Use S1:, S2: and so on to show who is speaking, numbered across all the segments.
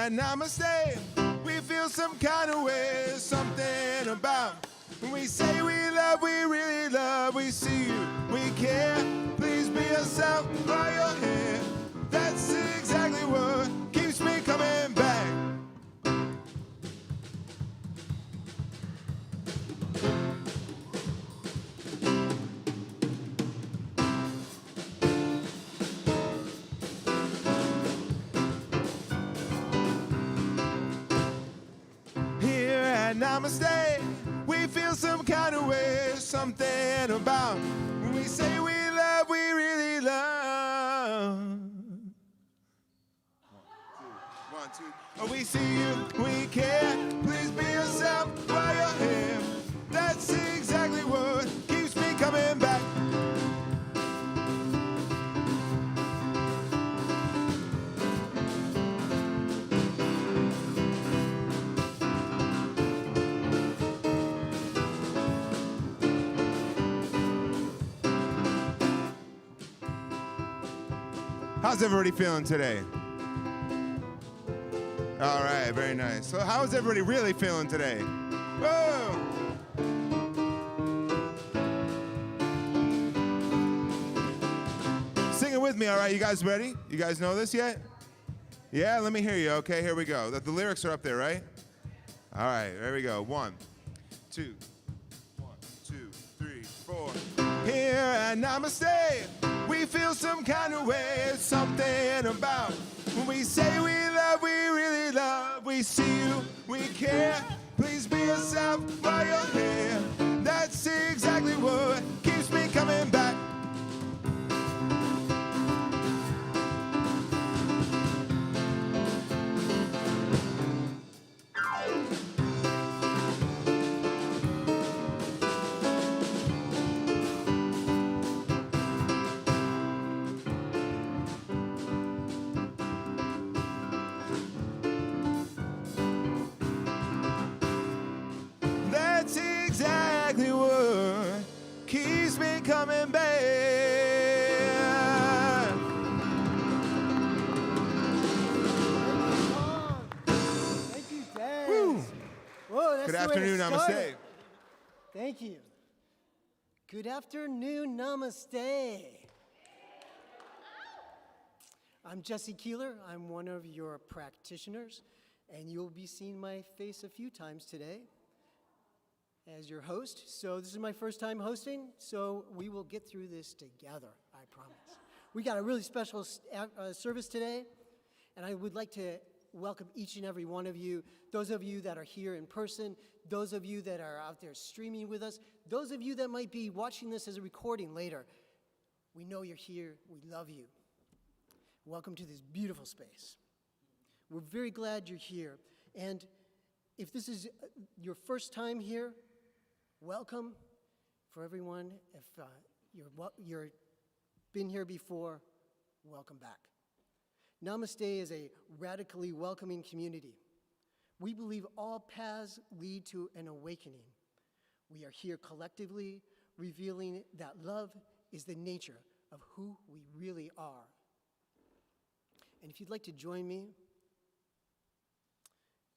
S1: at Namaste, we feel some kind of way, something about when we say we love, we really love, we see you, we care. Please be yourself while you're here. That's exactly what keeps me coming back. Here at Namaste, we feel some kind of way, something about when we say we love, we really love. One, two. Oh, we see you, we care. Please be yourself while you're here. That's exactly what keeps me coming back. How's everybody feeling today? All right, very nice. So how is everybody really feeling today? Whoa! Sing it with me, all right? You guys ready? You guys know this yet? Yeah, let me hear you. Okay, here we go. The lyrics are up there, right? All right, there we go. 1, 2, 1, 2, 3, 4. Here at Namaste, we feel some kind of way, something about when we say we love, we really love, we see you, we care. Please be yourself while you're here. That's exactly what keeps me coming back. That's exactly what keeps me coming back.
S2: Thank you, Dad.
S1: Woo.
S2: Whoa, that's
S1: Good
S2: the way to
S1: afternoon,
S2: start
S1: namaste.
S2: it. Thank you. Good afternoon, namaste. I'm Jesse Keeler. I'm one of your practitioners, and you'll be seeing my face a few times today as your host. So this is my first time hosting, so we will get through this together, I promise. We got a really special service today, and I would like to welcome each and every one of you, those of you that are here in person, those of you that are out there streaming with us, those of you that might be watching this as a recording later. We know you're here. We love you. Welcome to this beautiful space. We're very glad you're here. And if this is your first time here, welcome. For everyone, if you're been here before, welcome back. Namaste is a radically welcoming community. We believe all paths lead to an awakening. We are here collectively, revealing that love is the nature of who we really are. And if you'd like to join me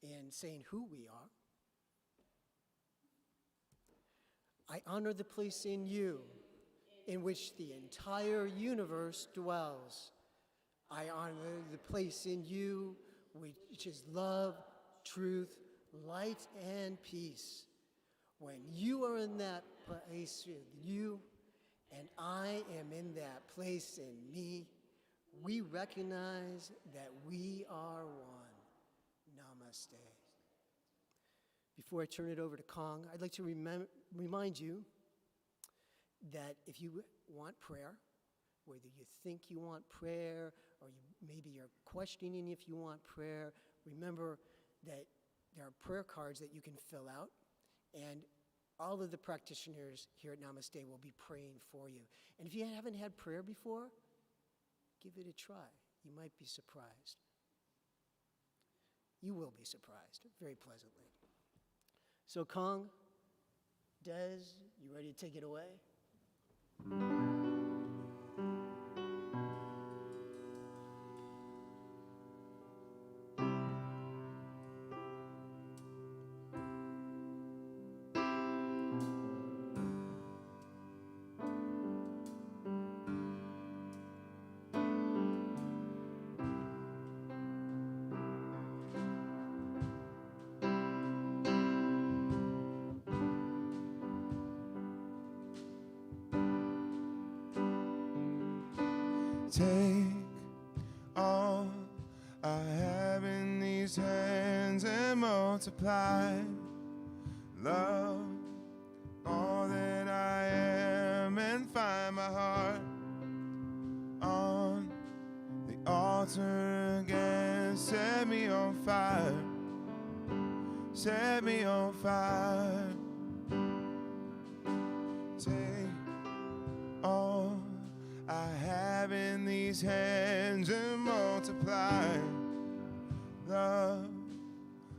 S2: in saying who we are, I honor the place in you in which the entire universe dwells. I honor the place in you which is love, truth, light, and peace. When you are in that place with you, and I am in that place in me, we recognize that we are one. Namaste. Before I turn it over to Kong, I'd like to remind you that if you want prayer, whether you think you want prayer or maybe you're questioning if you want prayer, remember that there are prayer cards that you can fill out, and all of the practitioners here at Namaste will be praying for you. And if you haven't had prayer before, give it a try. You might be surprised. You will be surprised, very pleasantly. So Kong, Des, you ready to take it away?
S1: Take all I have in these hands and multiply. Love all that I am and find my heart on the altar again. Set me on fire. Set me on fire. Take all I have in these hands and multiply. Love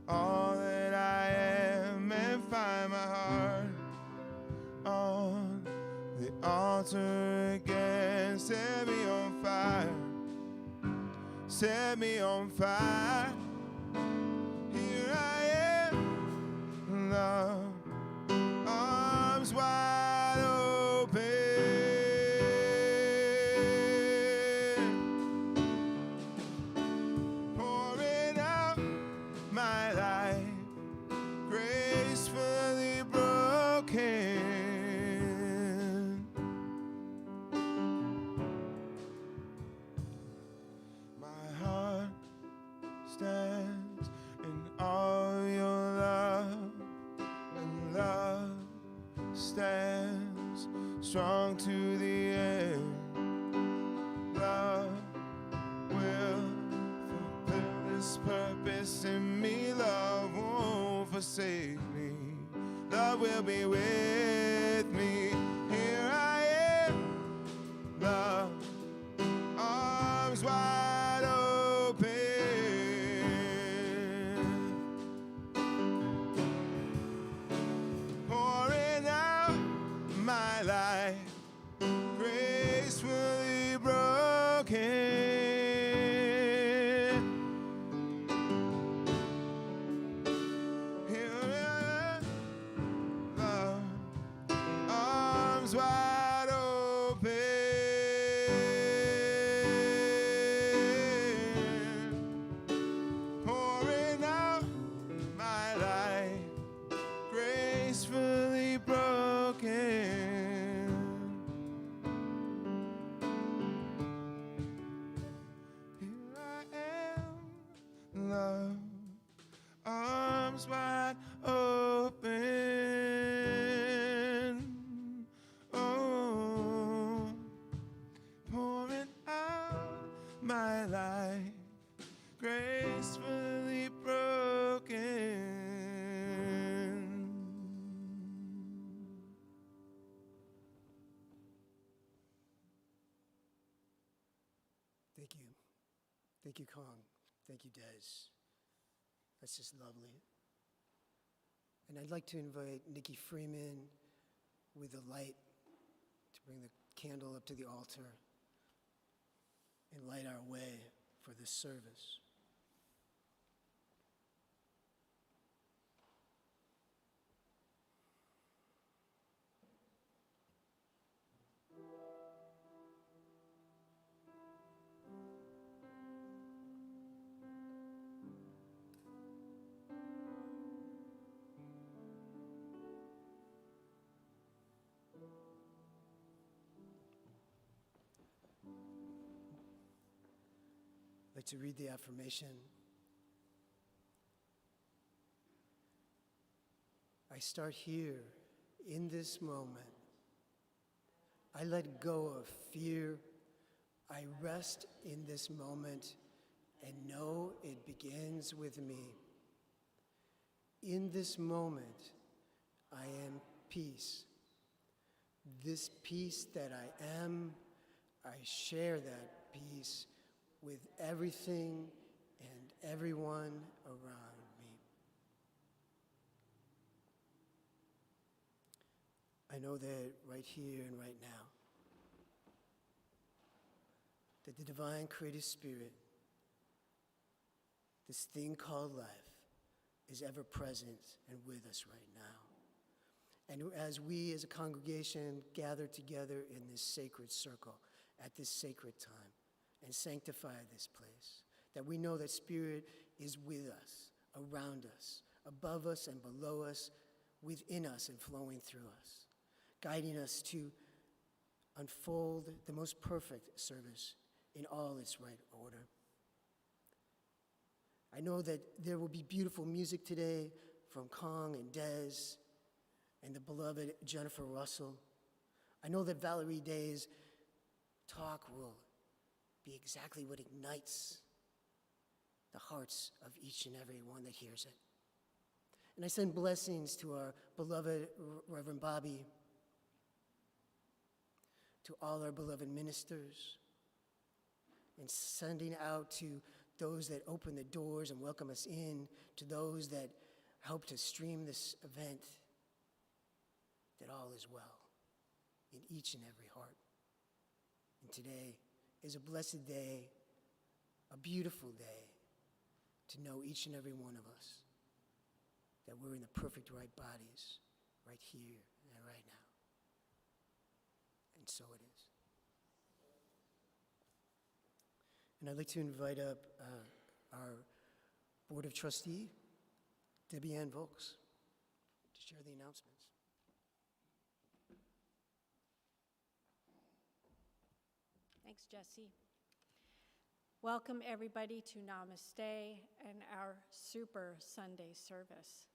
S1: all that I am and find my heart on the altar again. Set me on fire. Set me on fire. Here I am, love, arms wide open. Pouring out my life, gracefully broken. My heart stands in all your love, and love stands strong to the end. Love will fulfill this purpose in me. Love won't forsake me. Love will be with me. Here I am, love, arms wide open. Pouring out my life, gracefully broken. Here I am, love, arms wide open. Pouring out my life, gracefully broken. Here I am, love, arms wide open. Oh, pouring out my life, gracefully broken.
S2: Thank you. Thank you, Kong. Thank you, Des. That's just lovely. And I'd like to invite Nikki Freeman with the light to bring the candle up to the altar and light our way for this service. I'd like to read the affirmation. I start here in this moment. I let go of fear. I rest in this moment and know it begins with me. In this moment, I am peace. This peace that I am, I share that peace with everything and everyone around me. I know that right here and right now, that the divine creative spirit, this thing called life, is ever present and with us right now. And as we as a congregation gather together in this sacred circle at this sacred time and sanctify this place, that we know that Spirit is with us, around us, above us and below us, within us and flowing through us, guiding us to unfold the most perfect service in all its right order. I know that there will be beautiful music today from Kong and Dez and the beloved Jennifer Russell. I know that Valerie Day's talk will be exactly what ignites the hearts of each and every one that hears it. And I send blessings to our beloved Reverend Bobby, to all our beloved ministers, and sending out to those that open the doors and welcome us in, to those that help to stream this event, that all is well in each and every heart. And today is a blessed day, a beautiful day, to know each and every one of us that we're in the perfect right bodies right here and right now. And so it is. And I'd like to invite up our Board of Trustee, Debbie Ann Volks, to share the announcements.
S3: Thanks, Jesse. Welcome, everybody, to Namaste and our Super Sunday service.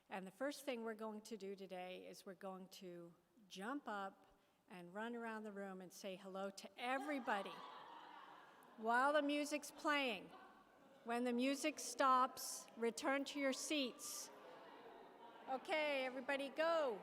S3: And the first thing we're going to do today is we're going to jump up and run around the room and say hello to everybody while the music's playing. When the music stops, return to your seats. Okay, everybody go.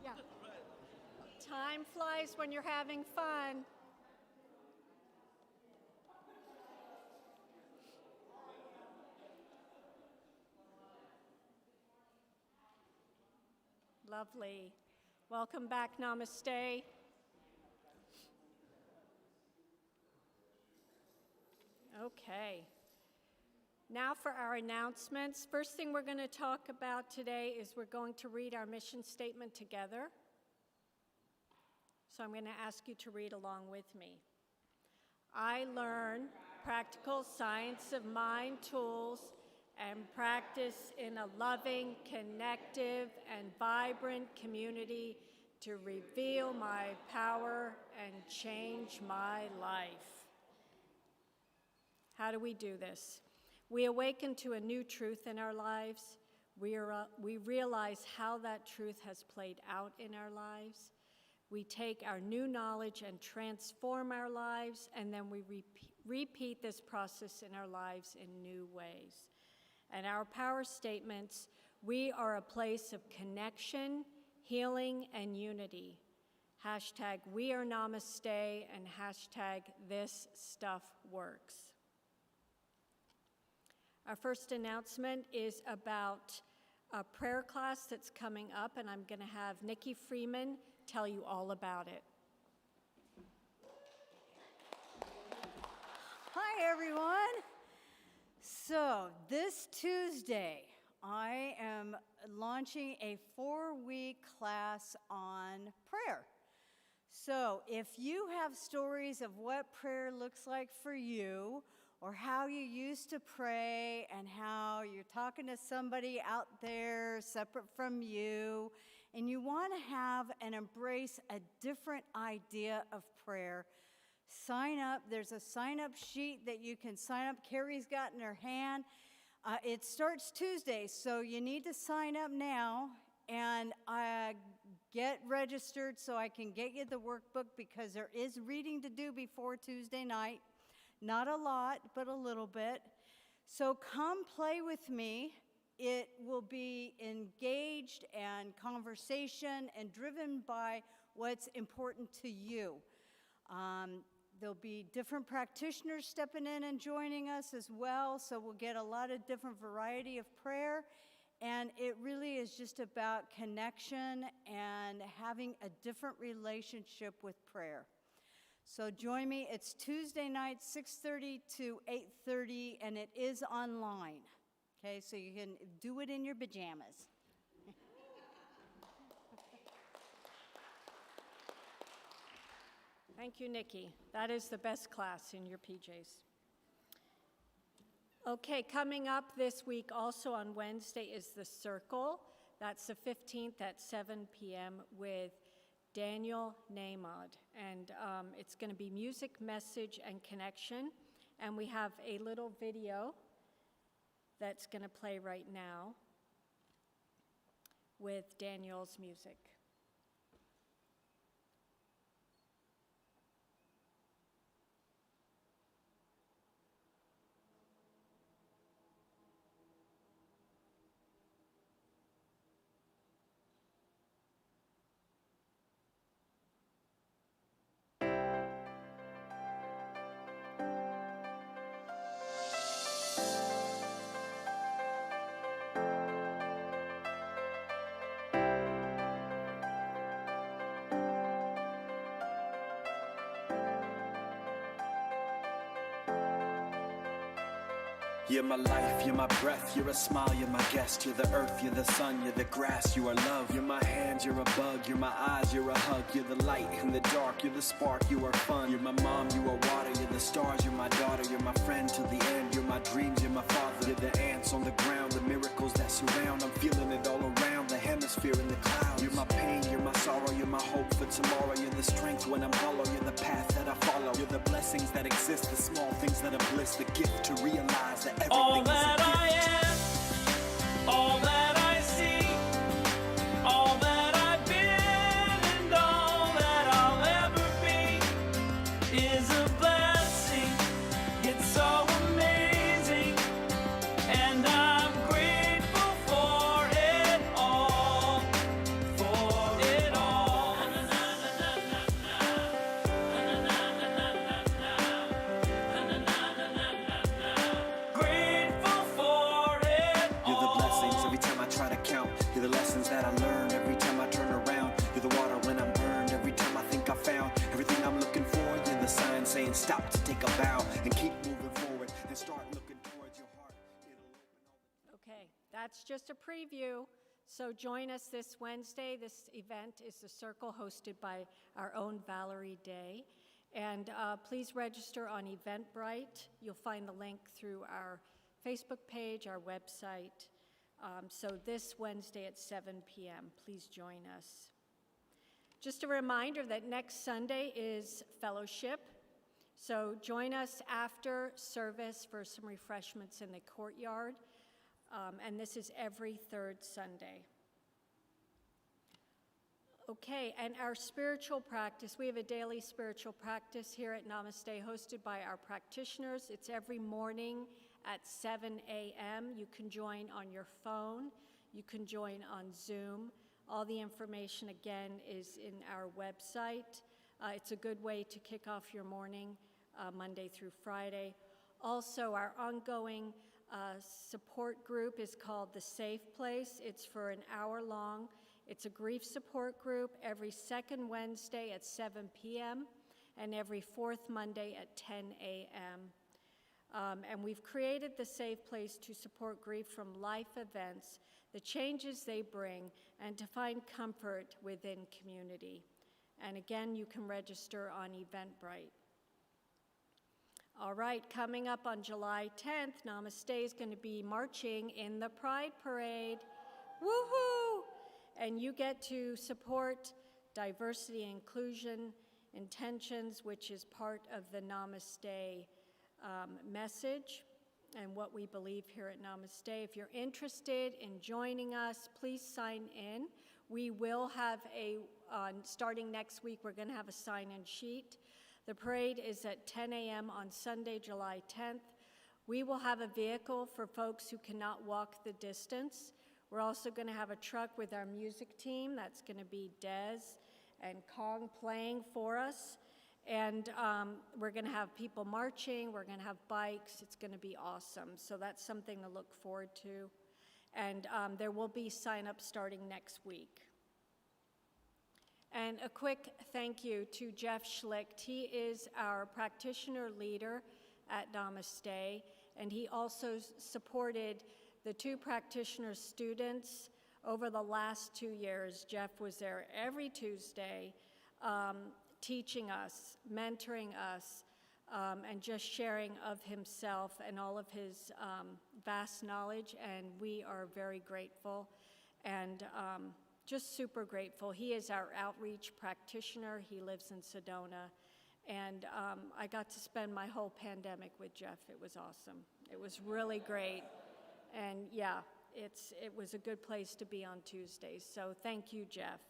S3: Yeah. Time flies when you're having fun. Lovely. Welcome back, Namaste. Okay. Now for our announcements. First thing we're going to talk about today is we're going to read our mission statement together. So I'm going to ask you to read along with me. I learn practical science of mind tools and practice in a loving, connective, and vibrant community to reveal my power and change my life. How do we do this? We awaken to a new truth in our lives. We realize how that truth has played out in our lives. We take our new knowledge and transform our lives, and then we repeat this process in our lives in new ways. And our power statements, we are a place of connection, healing, and unity. Hashtag we are Namaste and hashtag this stuff works. Our first announcement is about a prayer class that's coming up, and I'm going to have Nikki Freeman tell you all about it.
S4: Hi, everyone. So this Tuesday, I am launching a 4-week class on prayer. So if you have stories of what prayer looks like for you, or how you used to pray and how you're talking to somebody out there separate from you, and you want to have and embrace a different idea of prayer, sign up. There's a sign-up sheet that you can sign up. Carrie's got in her hand. It starts Tuesday, so you need to sign up now and get registered so I can get you the workbook, because there is reading to do before Tuesday night. Not a lot, but a little bit. So come play with me. It will be engaged and conversation and driven by what's important to you. There'll be different practitioners stepping in and joining us as well, so we'll get a lot of different variety of prayer. And it really is just about connection and having a different relationship with prayer. So join me. It's Tuesday night, 6:30 to 8:30, and it is online. Okay, so you can do it in your pajamas.
S3: Thank you, Nikki. That is the best class in your PJs. Okay, coming up this week also on Wednesday is The Circle. That's the 15th at 7 p.m. with Daniel Nahmod. And it's going to be music, message, and connection. And we have a little video that's going to play right now with Daniel's music.
S5: You're my life, you're my breath, you're a smile, you're my guest. You're the earth, you're the sun, you're the grass, you are love. You're my hands, you're a bug, you're my eyes, you're a hug. You're the light in the dark, you're the spark, you are fun. You're my mom, you are water, you're the stars, you're my daughter. You're my friend till the end, you're my dreams, you're my father. You're the ants on the ground, the miracles that surround. I'm feeling it all around, the hemisphere in the clouds. You're my pain, you're my sorrow, you're my hope for tomorrow. You're the strength when I'm hollow, you're the path that I follow. You're the blessings that exist, the small things that are bliss. The gift to realize that everything
S6: all
S5: is a
S6: that
S5: gift.
S6: I am, all that I see, all that I've been, and all that I'll ever be is a blessing. It's so amazing, and I'm grateful for it all, for it all. Grateful for it all.
S5: You're the blessings every time I try to count. You're the lessons that I learn every time I turn around. You're the water when I'm burned every time I think I found everything I'm looking for. You're the sign saying stop to take a bow and keep moving forward and start looking towards your heart. It'll open all the
S3: Okay, that's just a preview. So join us this Wednesday. This event is The Circle, hosted by our own Valerie Day. And please register on Eventbrite. You'll find the link through our Facebook page, our website. So this Wednesday at 7 p.m., please join us. Just a reminder that next Sunday is fellowship. So join us after service for some refreshments in the courtyard. And this is every third Sunday. Okay, and our spiritual practice, we have a daily spiritual practice here at Namaste hosted by our practitioners. It's every morning at 7 a.m. You can join on your phone. You can join on Zoom. All the information, again, is in our website. It's a good way to kick off your morning, Monday through Friday. Also, our ongoing support group is called The Safe Place. It's for an hour long. It's a grief support group every second Wednesday at 7 p.m. and every fourth Monday at 10 a.m. And we've created The Safe Place to support grief from life events, the changes they bring, and to find comfort within community. And again, you can register on Eventbrite. All right, coming up on July 10th, Namaste is going to be marching in the Pride Parade. Woohoo! And you get to support diversity and inclusion intentions, which is part of the Namaste message and what we believe here at Namaste. If you're interested in joining us, please sign in. We will have starting next week, we're going to have a sign-in sheet. The parade is at 10 a.m. on Sunday, July 10th. We will have a vehicle for folks who cannot walk the distance. We're also going to have a truck with our music team. That's going to be Des and Kong playing for us. And we're going to have people marching, we're going to have bikes, it's going to be awesome. So that's something to look forward to. And there will be sign-up starting next week. And a quick thank you to Jeff Schlicht. He is our practitioner leader at Namaste, and he also supported the 2 practitioner students over the last 2 years. Jeff was there every Tuesday, teaching us, mentoring us, and just sharing of himself and all of his vast knowledge, and we are very grateful and just super grateful. He is our outreach practitioner. He lives in Sedona, and I got to spend my whole pandemic with Jeff. It was awesome. It was really great, and yeah, it was a good place to be on Tuesdays, so thank you, Jeff.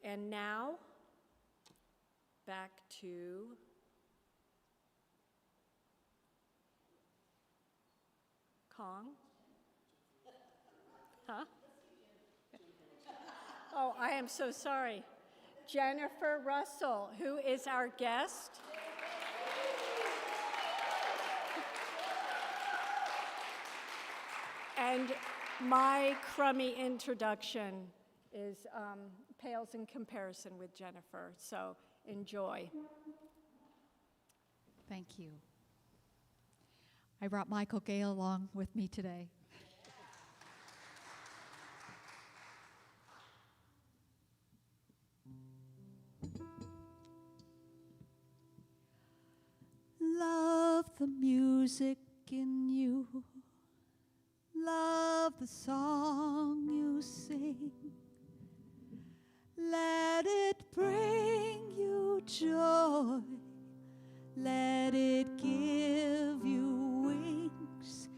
S3: And now, back to Kong? Huh? Oh, I am so sorry. Jennifer Russell, who is our guest. And my crummy introduction is pales in comparison with Jennifer, so enjoy.
S7: Thank you. I brought Michael Gale along with me today. Love the music in you. Love the song you sing. Let it bring you joy. Let it give you wings.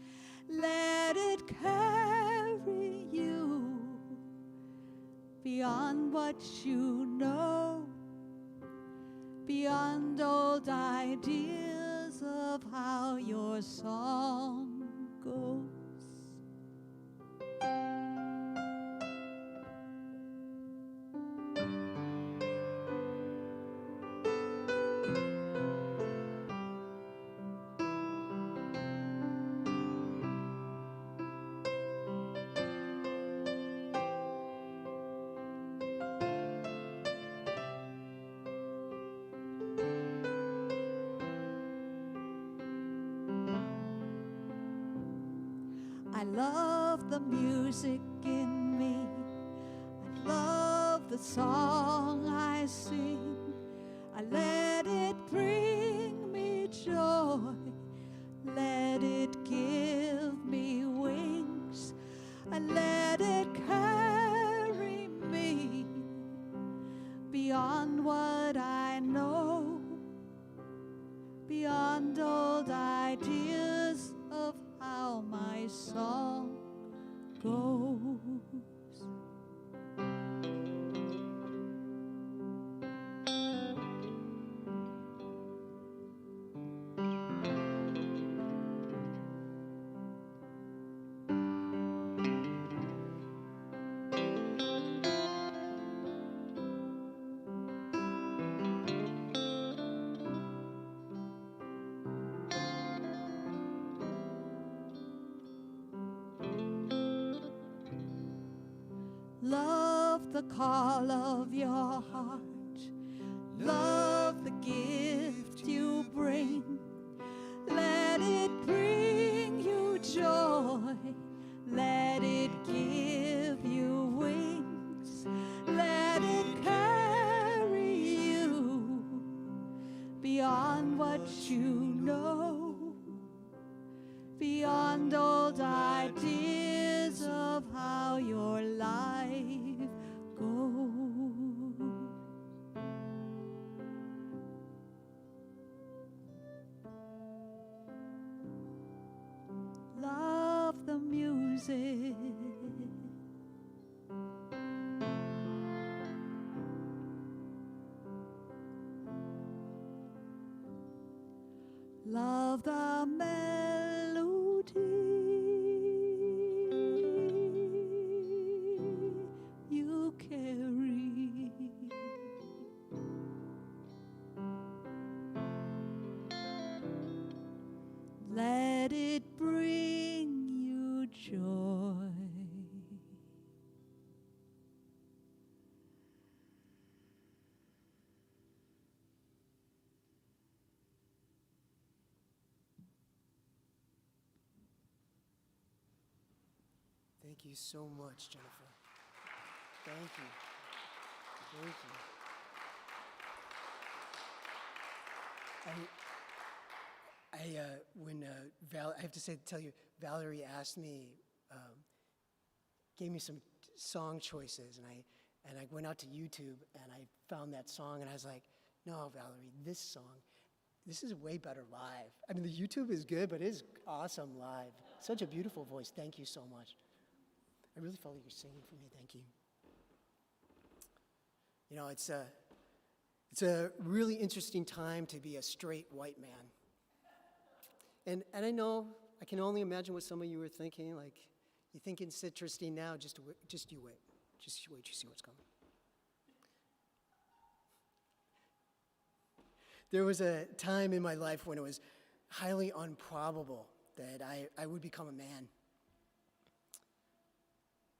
S7: Let it carry you beyond what you know, beyond old ideas of how your song goes. I love the music in me. I love the song I sing. I let it bring me joy. Let it give me wings. I let it carry me beyond what I know, beyond old ideas of how my song goes. Love the call of your heart. Love the gift you bring. Let it bring you joy. Let it give you wings. Let it carry you beyond what you know, beyond old ideas of how your life goes. Love the music. Love the melody you carry. let it bring you joy.
S2: Thank you so much, Jennifer. Thank you. Thank you. I have to tell you, Valerie asked me, gave me some song choices, and I went out to YouTube and I found that song, and I was like, no, Valerie, this is way better live. I mean, the YouTube is good, but it is awesome live. Such a beautiful voice. Thank you so much. I really felt like you're singing for me. Thank you. You know, it's a really interesting time to be a straight white man. And I know, I can only imagine what some of you are thinking. Like, you think it's interesting now, just you wait. Just wait, you see what's coming. There was a time in my life when it was highly improbable that I would become a man.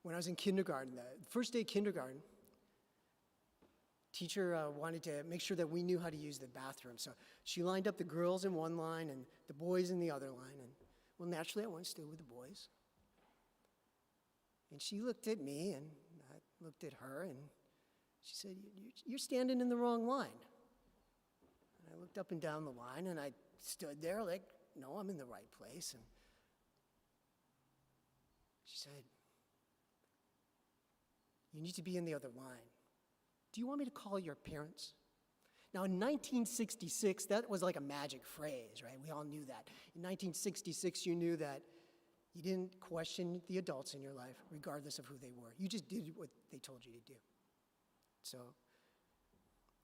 S2: When I was in kindergarten, the first day of kindergarten, teacher wanted to make sure that we knew how to use the bathroom. So she lined up the girls in one line and the boys in the other line. And well, naturally, I went and stood with the boys. And she looked at me, and I looked at her, and she said, "You're standing in the wrong line." And I looked up and down the line, and I stood there like, no, I'm in the right place. And she said, "You need to be in the other line. Do you want me to call your parents?" Now, in 1966, that was like a magic phrase, right? We all knew that. In 1966, you knew that you didn't question the adults in your life, regardless of who they were. You just did what they told you to do. So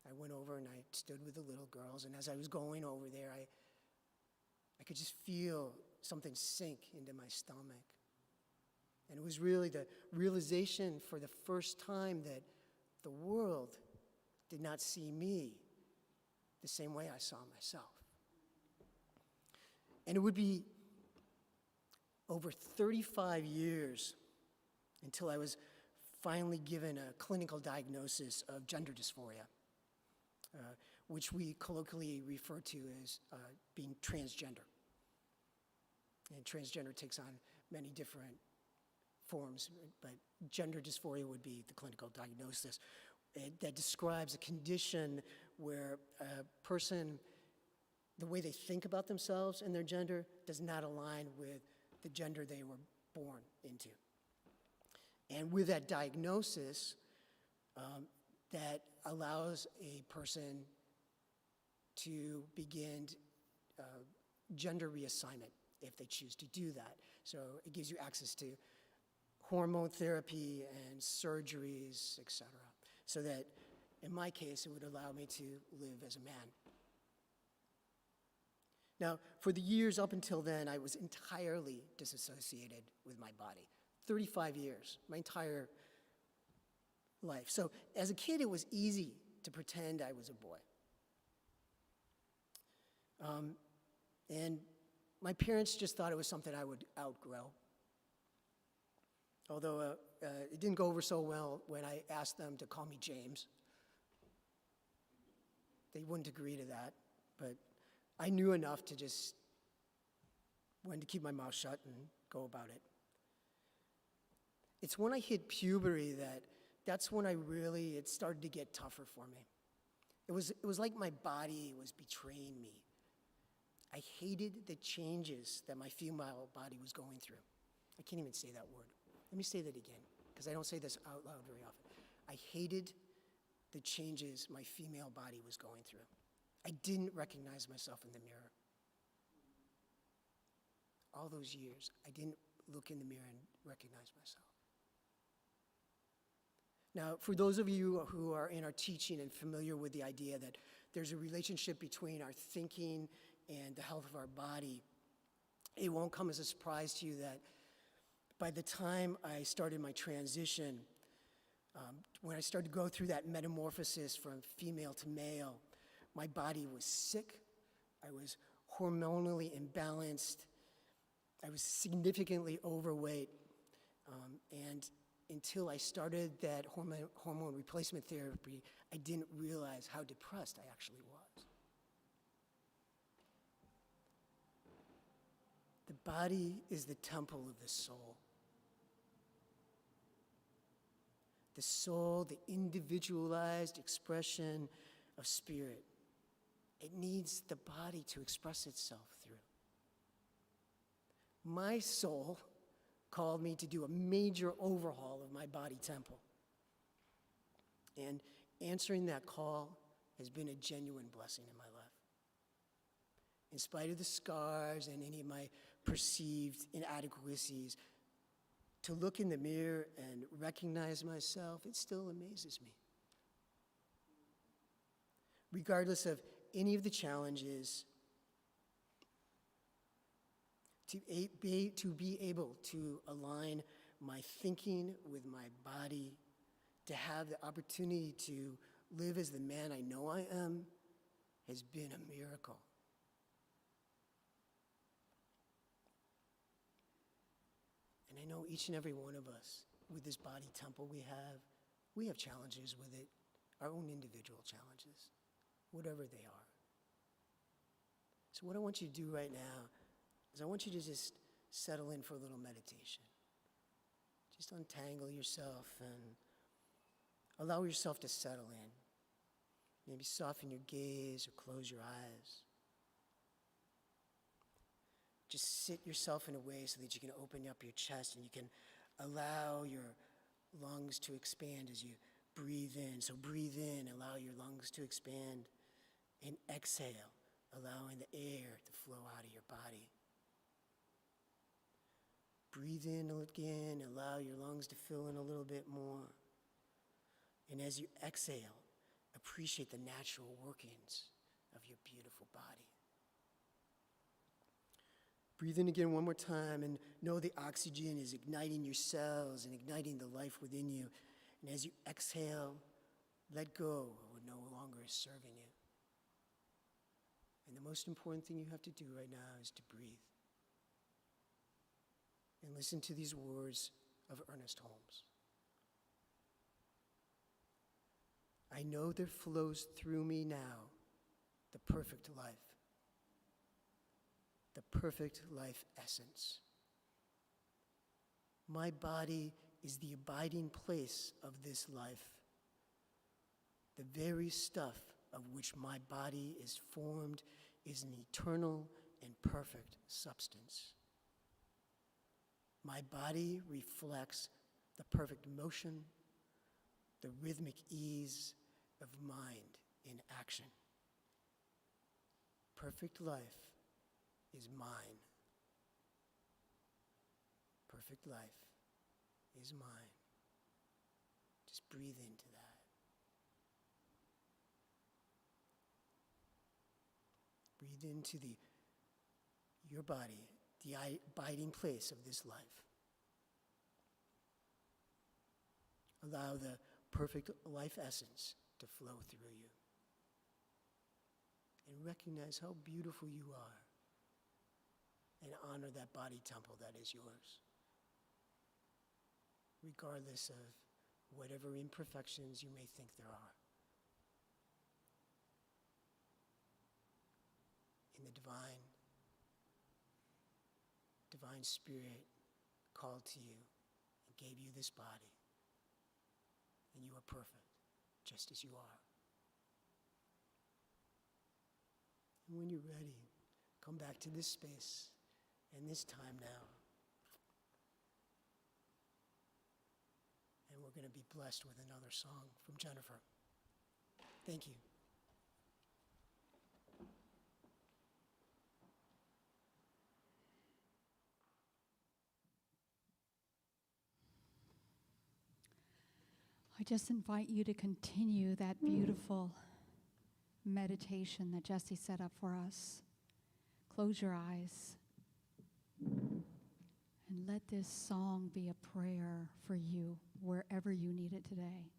S2: I went over and I stood with the little girls, and as I was going over there, I could just feel something sink into my stomach. And it was really the realization for the first time that the world did not see me the same way I saw myself. And it would be over 35 years until I was finally given a clinical diagnosis of gender dysphoria, which we colloquially refer to as being transgender. And transgender takes on many different forms, but gender dysphoria would be the clinical diagnosis that describes a condition where a person, the way they think about themselves and their gender does not align with the gender they were born into. And with that diagnosis, that allows a person to begin gender reassignment if they choose to do that. So it gives you access to hormone therapy and surgeries, etc. So that, in my case, it would allow me to live as a man. Now, for the years up until then, I was entirely disassociated with my body. 35 years, my entire life. So as a kid, it was easy to pretend I was a boy. And my parents just thought it was something I would outgrow. Although it didn't go over so well when I asked them to call me James. They wouldn't agree to that, but I knew enough to just when to keep my mouth shut and go about it. It's when I hit puberty that's when it started to get tougher for me. It was like my body was betraying me. I hated the changes that my female body was going through. I can't even say that word. Let me say that again, because I don't say this out loud very often. I hated the changes my female body was going through. I didn't recognize myself in the mirror. All those years, I didn't look in the mirror and recognize myself. Now, for those of you who are in our teaching and familiar with the idea that there's a relationship between our thinking and the health of our body, it won't come as a surprise to you that by the time I started my transition, when I started to go through that metamorphosis from female to male, my body was sick, I was hormonally imbalanced, I was significantly overweight, and until I started that hormone replacement therapy, I didn't realize how depressed I actually was. The body is the temple of the soul. The soul, the individualized expression of spirit. It needs the body to express itself through. My soul called me to do a major overhaul of my body temple. And answering that call has been a genuine blessing in my life. In spite of the scars and any of my perceived inadequacies, to look in the mirror and recognize myself, it still amazes me. Regardless of any of the challenges, to be able to align my thinking with my body, to have the opportunity to live as the man I know I am, has been a miracle. And I know each and every one of us, with this body temple we have challenges with it, our own individual challenges, whatever they are. So what I want you to do right now is I want you to just settle in for a little meditation. Just untangle yourself and allow yourself to settle in. Maybe soften your gaze or close your eyes. Just sit yourself in a way so that you can open up your chest and you can allow your lungs to expand as you breathe in. So breathe in, allow your lungs to expand, and exhale, allowing the air to flow out of your body. Breathe in again, allow your lungs to fill in a little bit more. And as you exhale, appreciate the natural workings of your beautiful body. Breathe in again one more time and know the oxygen is igniting your cells and igniting the life within you. And as you exhale, let go of what no longer is serving you. And the most important thing you have to do right now is to breathe. And listen to these words of Ernest Holmes. I know there flows through me now the perfect life. The perfect life essence. My body is the abiding place of this life, the very stuff of which my body is formed is an eternal and perfect substance. My body reflects the perfect motion, the rhythmic ease of mind in action. Perfect life is mine. Perfect life is mine. Just breathe into that. Breathe into your body, the abiding place of this life. Allow the perfect life essence to flow through you. And recognize how beautiful you are. And honor that body temple that is yours. Regardless of whatever imperfections you may think there are. In the divine spirit called to you and gave you this body. And you are perfect, just as you are. And when you're ready, come back to this space and this time now. And we're going to be blessed with another song from Jennifer. Thank you.
S7: I just invite you to continue that beautiful meditation that Jesse set up for us. Close your eyes and let this song be a prayer for you wherever you need it today.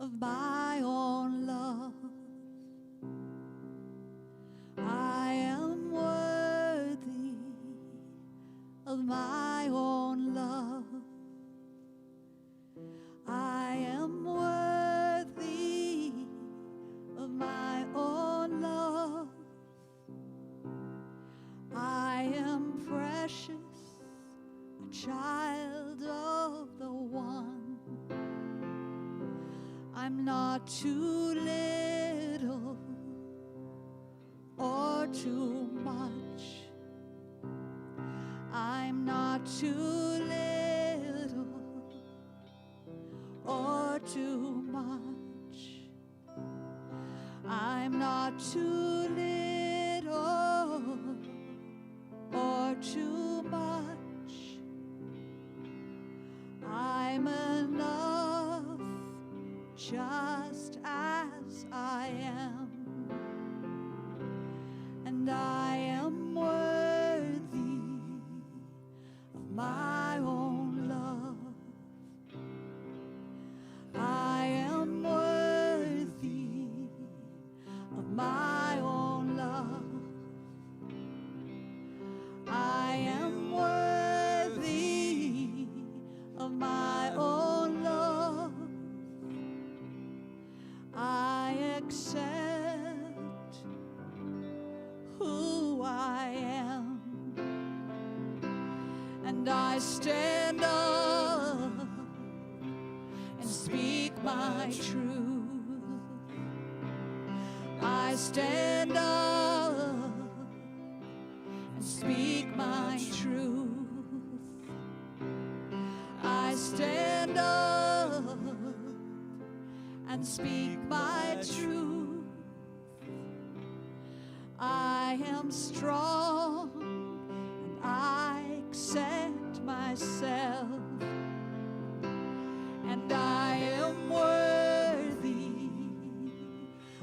S7: of my own love. I am worthy of my own love. I am worthy of my own love. I am precious, a child of the one. I'm not too little or too much. I'm not too little or too much. I'm not too little or too much. I'm enough just as I am, and I am worthy of my own love. I am worthy of my own love. I am worthy of my own love. I accept who I am, and I stand up and speak my truth. I stand up and speak my truth. I stand up and speak my truth. I am strong and I accept myself, and I am worthy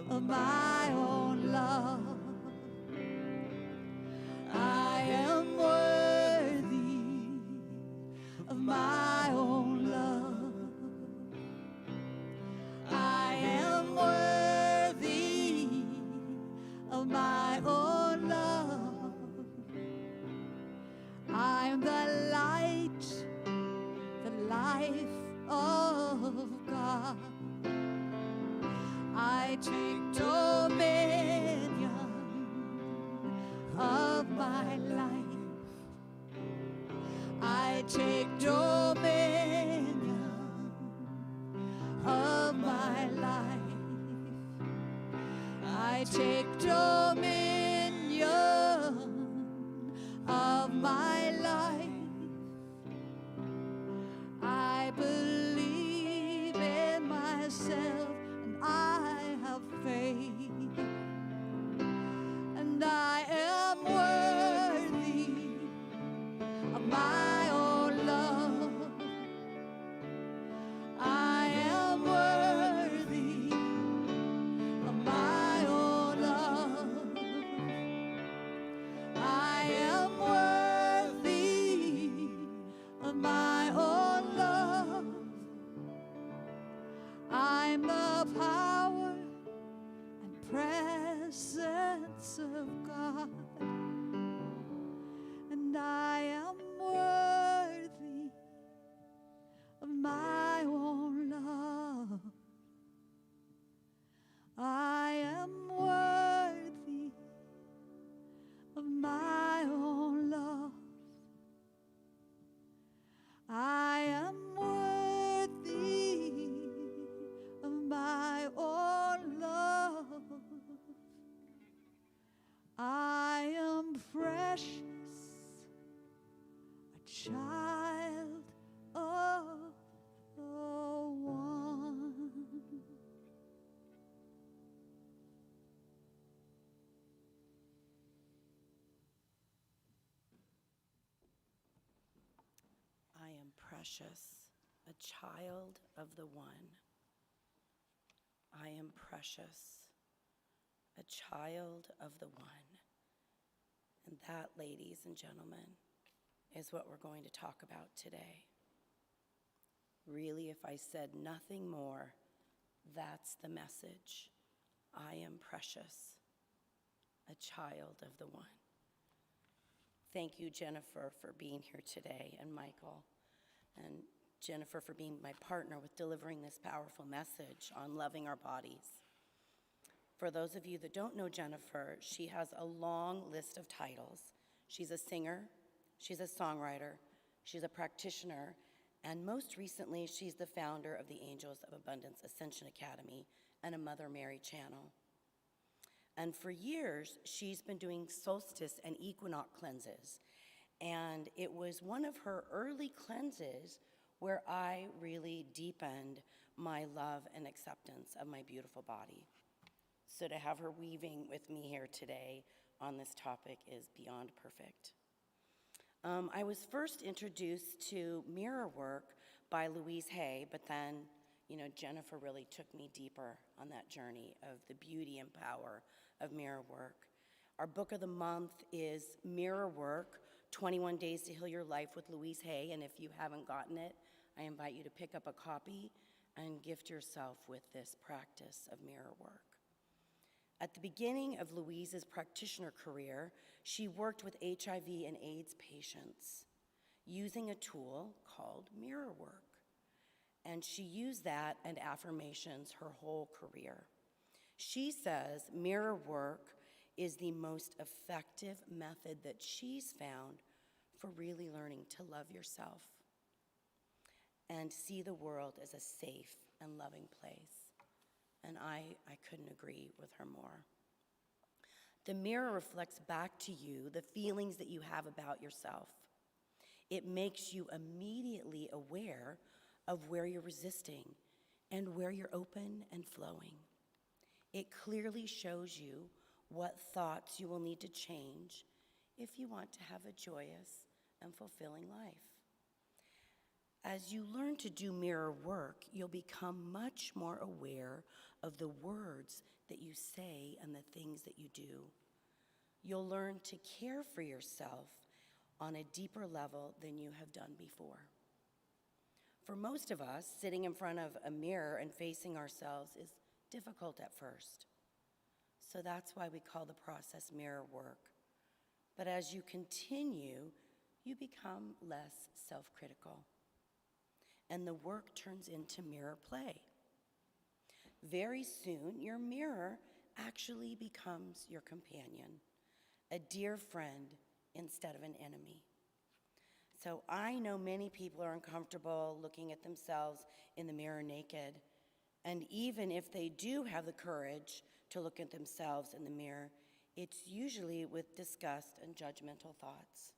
S7: of my own love. I am worthy of my own love. I am worthy of my own love. I'm the light, the life of God. I take dominion of my life. I take dominion of my life. I take dominion of my life. I believe in myself and I have faith, and I am worthy of my own love. I am worthy of my own love. I am worthy of my own love. I'm the power and presence of God, and I am worthy of my own love. I am worthy of my own love. I am worthy of my own love. I am precious, a child of the one.
S8: I am precious, a child of the one. I am precious, a child of the one. And that, ladies and gentlemen, is what we're going to talk about today. Really, if I said nothing more, That's the message. I am precious, a child of the one. Thank you, Jennifer, for being here today, and Michael, and Jennifer for being my partner with delivering this powerful message on loving our bodies. For those of you that don't know Jennifer, she has a long list of titles. She's a singer, she's a songwriter, she's a practitioner, and most recently, she's the founder of the Angels of Abundance Ascension Academy and a Mother Mary channel. And for years, she's been doing solstice and equinox cleanses. And it was one of her early cleanses where I really deepened my love and acceptance of my beautiful body. So to have her weaving with me here today on this topic is beyond perfect. I was first introduced to mirror work by Louise Hay, but then, Jennifer really took me deeper on that journey of the beauty and power of mirror work. Our book of the month is Mirror Work, 21 Days to Heal Your Life with Louise Hay, and if you haven't gotten it, I invite you to pick up a copy and gift yourself with this practice of mirror work. At the beginning of Louise's practitioner career, she worked with HIV and AIDS patients using a tool called mirror work. And she used that and affirmations her whole career. She says mirror work is the most effective method that she's found for really learning to love yourself and see the world as a safe and loving place. And I couldn't agree with her more. The mirror reflects back to you the feelings that you have about yourself. It makes you immediately aware of where you're resisting and where you're open and flowing. It clearly shows you what thoughts you will need to change if you want to have a joyous and fulfilling life. As you learn to do mirror work, you'll become much more aware of the words that you say and the things that you do. You'll learn to care for yourself on a deeper level than you have done before. For most of us, sitting in front of a mirror and facing ourselves is difficult at first. So that's why we call the process mirror work. But as you continue, you become less self-critical. And the work turns into mirror play. Very soon, your mirror actually becomes your companion, a dear friend instead of an enemy. So I know many people are uncomfortable looking at themselves in the mirror naked. And even if they do have the courage to look at themselves in the mirror, it's usually with disgust and judgmental thoughts.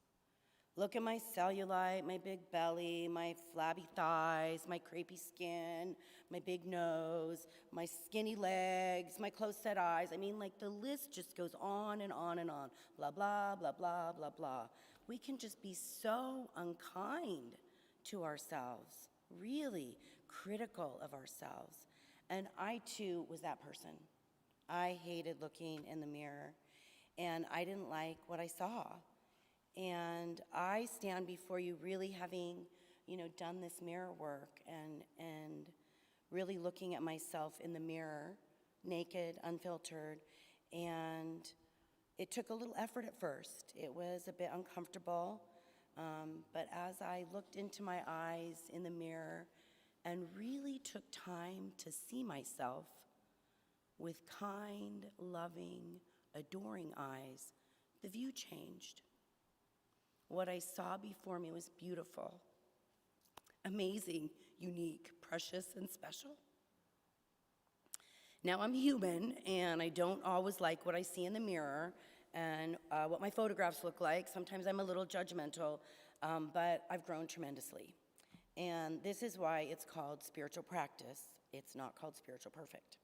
S8: Look at my cellulite, my big belly, my flabby thighs, my crepey skin, my big nose, my skinny legs, my close-set eyes. I mean, the list just goes on and on and on. Blah, blah, blah, blah, blah, blah. We can just be so unkind to ourselves, really critical of ourselves. And I, too, was that person. I hated looking in the mirror, and I didn't like what I saw. And I stand before you really having, done this mirror work and really looking at myself in the mirror, naked, unfiltered. And it took a little effort at first. It was a bit uncomfortable. But as I looked into my eyes in the mirror and really took time to see myself with kind, loving, adoring eyes, the view changed. What I saw before me was beautiful, amazing, unique, precious, and special. Now I'm human, and I don't always like what I see in the mirror and what my photographs look like. Sometimes I'm a little judgmental, but I've grown tremendously. And this is why it's called spiritual practice. It's not called spiritual perfect.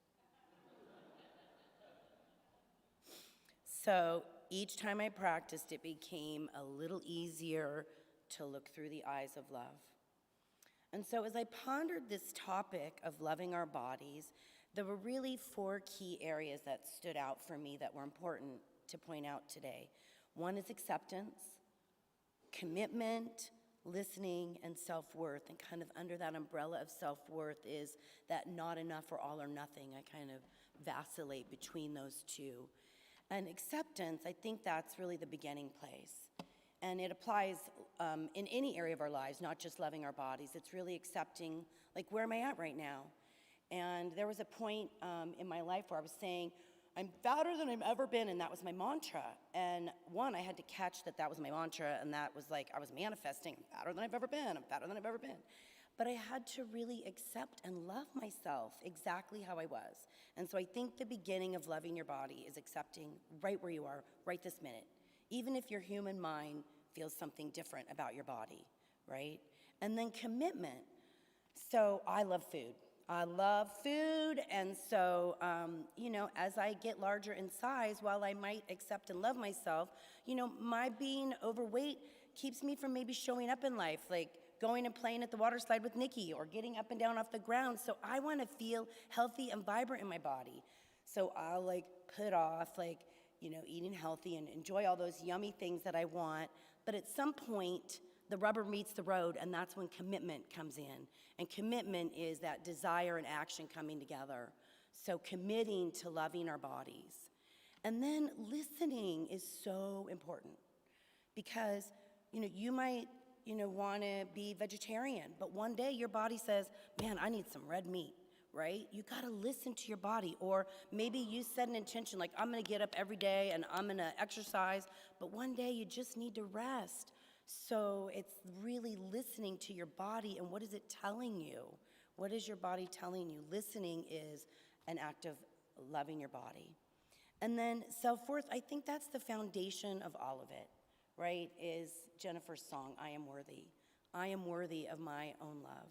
S8: So each time I practiced, it became a little easier to look through the eyes of love. And so as I pondered this topic of loving our bodies, there were really 4 key areas that stood out for me that were important to point out today. One is acceptance, commitment, listening and self-worth, and kind of under that umbrella of self-worth is that not enough or all or nothing. I kind of vacillate between those two. And acceptance, I think that's really the beginning place. And it applies in any area of our lives, not just loving our bodies. It's really accepting, like, where am I at right now? And there was a point in my life where I was saying, I'm fatter than I've ever been, and that was my mantra. And one, I had to catch that that was my mantra, and that was like I was manifesting, I'm fatter than I've ever been, I'm fatter than I've ever been. But I had to really accept and love myself exactly how I was. And so I think the beginning of loving your body is accepting right where you are, right this minute. Even if your human mind feels something different about your body, right? And then commitment. So I love food. I love food, and so, you know, as I get larger in size, while I might accept and love myself, you know, my being overweight keeps me from maybe showing up in life, like going and playing at the water slide with Nikki or getting up and down off the ground. So I want to feel healthy and vibrant in my body. So I'll, like, put off, like, you know, eating healthy and enjoy all those yummy things that I want. But at some point, the rubber meets the road, and that's when commitment comes in. And commitment is that desire and action coming together. So committing to loving our bodies. And then listening is so important because, you know, you might, you know, want to be vegetarian, but one day your body says, man, I need some red meat, right? You got to listen to your body. Or maybe you set an intention like, I'm going to get up every day and I'm going to exercise, but one day you just need to rest. So it's really listening to your body and what is it telling you? What is your body telling you? Listening is an act of loving your body. And then self-worth, I think that's the foundation of all of it, right? Is Jennifer's song, I Am Worthy. I am worthy of my own love.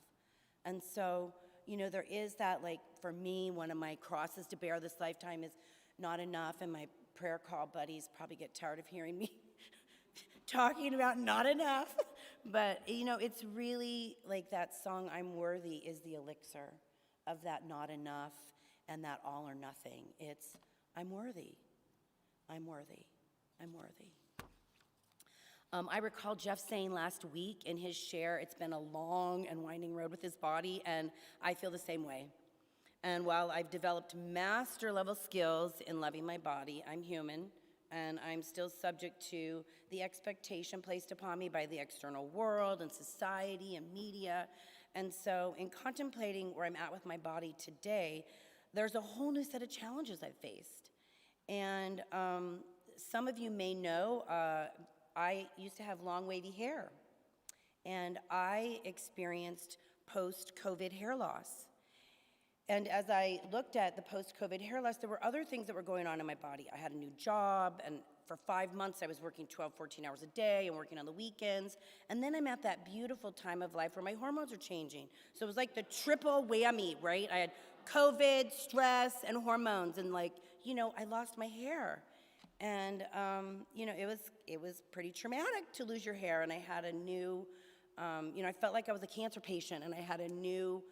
S8: And so, you know, there is that, like, for me, one of my crosses to bear this lifetime is not enough, and my prayer call buddies probably get tired of hearing me talking about not enough, but, you know, it's really like that song, I'm Worthy, is the elixir of that not enough and that all or nothing. It's, I'm worthy, I'm worthy, I'm worthy. I recall Jeff saying last week in his share, it's been a long and winding road with his body, and I feel the same way. And while I've developed master level skills in loving my body, I'm human, and I'm still subject to the expectation placed upon me by the external world and society and media. And so in contemplating where I'm at with my body today, there's a whole new set of challenges I've faced. And some of you may know, I used to have long wavy hair, and I experienced post-COVID hair loss. And as I looked at the post-COVID hair loss, there were other things that were going on in my body. I had a new job, and for 5 months I was working 12, 14 hours a day and working on the weekends. And then I'm at that beautiful time of life where my hormones are changing. So it was like the triple whammy, right? I had COVID, stress, and hormones, and, like, you know, I lost my hair. And, you know, it was pretty traumatic to lose your hair, and I had a new, you know, I felt like I was a cancer patient, and I had a new,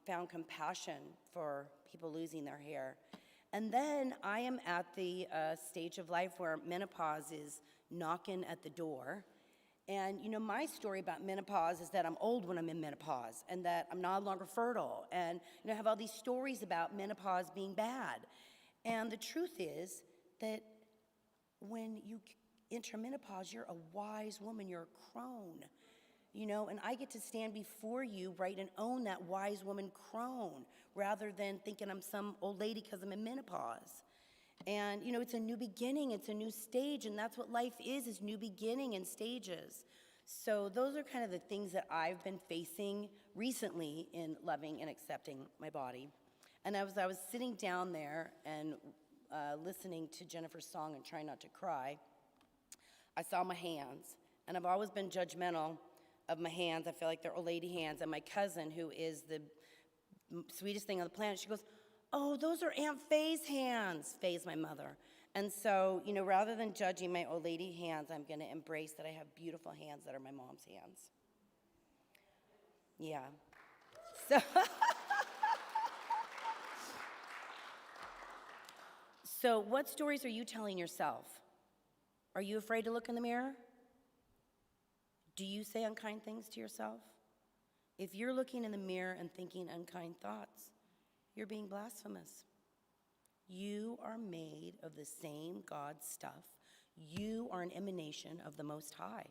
S8: found compassion for people losing their hair. And then I am at the stage of life where menopause is knocking at the door. And, you know, my story about menopause is that I'm old when I'm in menopause and that I'm no longer fertile. And, you know, I have all these stories about menopause being bad. And the truth is that when you enter menopause, you're a wise woman, you're a crone. You know, and I get to stand before you, right, and own that wise woman crone rather than thinking I'm some old lady because I'm in menopause. And, you know, it's a new beginning, it's a new stage, and that's what life is new beginning and stages. So those are kind of the things that I've been facing recently in loving and accepting my body. And as I was sitting down there and listening to Jennifer's song and trying not to cry, I saw my hands, and I've always been judgmental of my hands. I feel like they're old lady hands. And my cousin, who is the sweetest thing on the planet, she goes, oh, those are Aunt Faye's hands. Faye's my mother. And so, you know, rather than judging my old lady hands, I'm going to embrace that I have beautiful hands that are my mom's hands. Yeah. So, so what stories are you telling yourself? Are you afraid to look in the mirror? Do you say unkind things to yourself? If you're looking in the mirror and thinking unkind thoughts, you're being blasphemous. You are made of the same God stuff. You are an emanation of the Most High.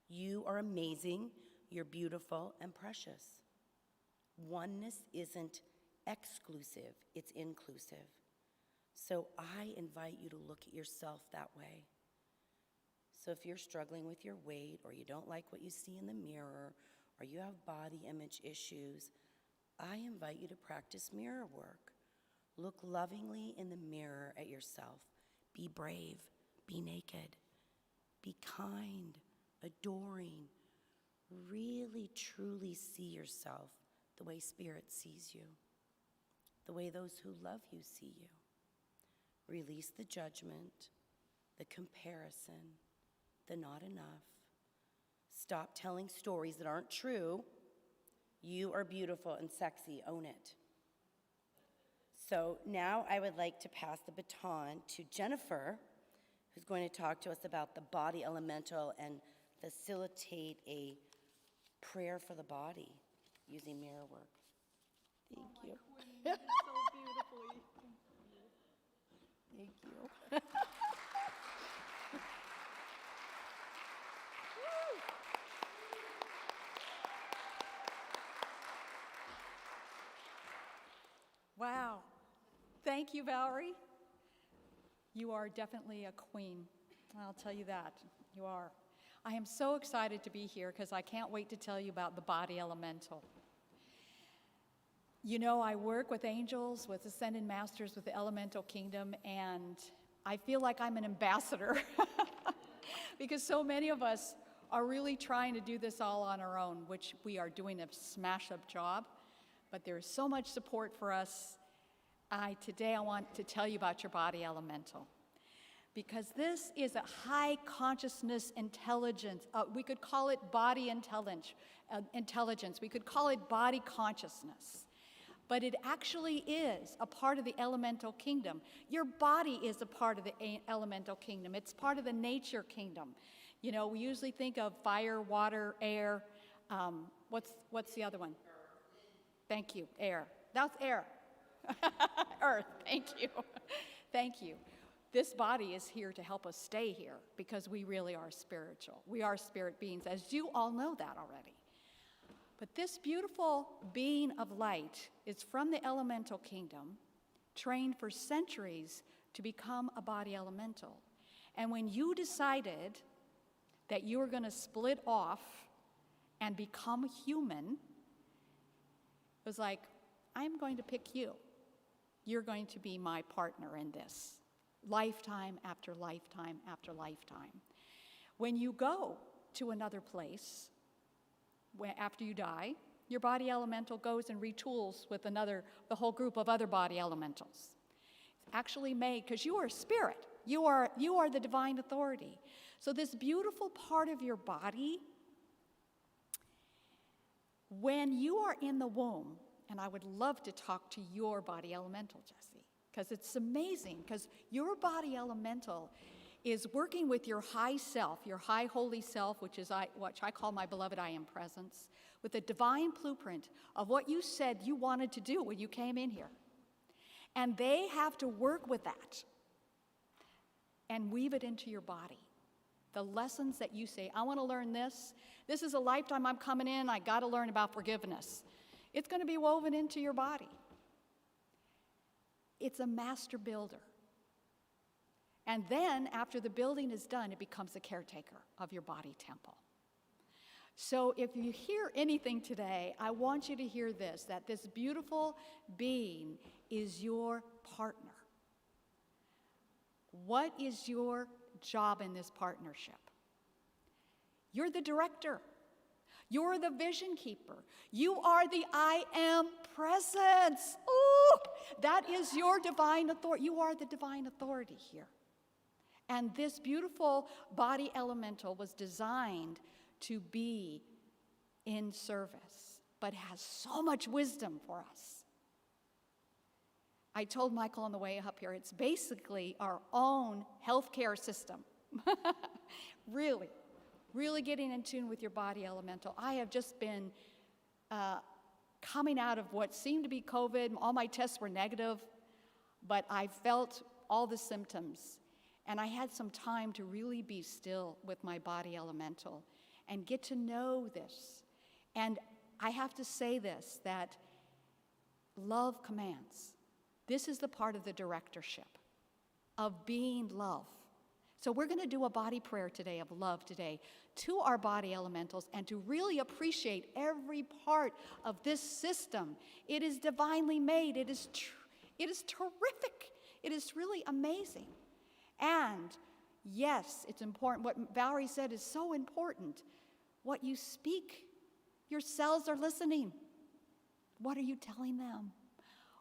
S8: You are amazing, you're beautiful and precious. Oneness isn't exclusive, it's inclusive. So I invite you to look at yourself that way. So if you're struggling with your weight, or you don't like what you see in the mirror, or you have body image issues, I invite you to practice mirror work. Look lovingly in the mirror at yourself. Be brave, be naked, be kind, adoring. Really, truly see yourself the way Spirit sees you, the way those who love you see you. Release the judgment, the comparison, the not enough. Stop telling stories that aren't true. You are beautiful and sexy, own it. So now I would like to pass the baton to Jennifer, who's going to talk to us about the body elemental and facilitate a prayer for the body using mirror work. Thank you.
S3: So beautifully.
S8: Thank you.
S7: Wow. Thank you, Valerie. You are definitely a queen. I'll tell you that. You are. I am so excited to be here because I can't wait to tell you about the body elemental. You know, I work with angels, with ascended masters, with the elemental kingdom, and I feel like I'm an ambassador because so many of us are really trying to do this all on our own, which we are doing a smash-up job, but there is so much support for us. Today I want to tell you about your body elemental because this is a high consciousness intelligence. We could call it body intelligence. We could call it body consciousness. But it actually is a part of the elemental kingdom. Your body is a part of the elemental kingdom. It's part of the nature kingdom. You know, we usually think of fire, water, air. What's the other one? Thank you, air. That's air. Earth, thank you. Thank you. This body is here to help us stay here because we really are spiritual. We are spirit beings, as you all know that already. But this beautiful being of light is from the elemental kingdom, trained for centuries to become a body elemental. And when you decided that you were going to split off and become human, it was like, I'm going to pick you. You're going to be my partner in this, lifetime after lifetime after lifetime. When you go to another place, after you die, your body elemental goes and retools with the whole group of other body elementals. It's actually made, because you are spirit. You are the divine authority. So this beautiful part of your body, when you are in the womb, and I would love to talk to your body elemental, Jesse, because it's amazing, because your body elemental is working with your high self, your high holy self, which I call my beloved I am presence, with a divine blueprint of what you said you wanted to do when you came in here. And they have to work with that and weave it into your body. The lessons that you say, I want to learn this. This is a lifetime I'm coming in. I got to learn about forgiveness. It's going to be woven into your body. It's a master builder. And then, after the building is done, it becomes the caretaker of your body temple. So if you hear anything today, I want you to hear this, that this beautiful being is your partner. What is your job in this partnership? You're the director. You're the vision keeper. You are the I am presence. Ooh, that is your divine authority. You are the divine authority here. And this beautiful body elemental was designed to be in service, but has so much wisdom for us. I told Michael on the way up here, it's basically our own healthcare system. Really. really getting in tune with your body elemental. I have just been coming out of what seemed to be COVID. All my tests were negative, but I felt all the symptoms. And I had some time to really be still with my body elemental and get to know this. And I have to say this, that love commands. This is the part of the directorship of being love. So we're going to do a body prayer today of love today to our body elementals and to really appreciate every part of this system. It is divinely made. It is terrific. It is really amazing. And yes, it's important. What Valerie said is so important. What you speak, your cells are listening. What are you telling them?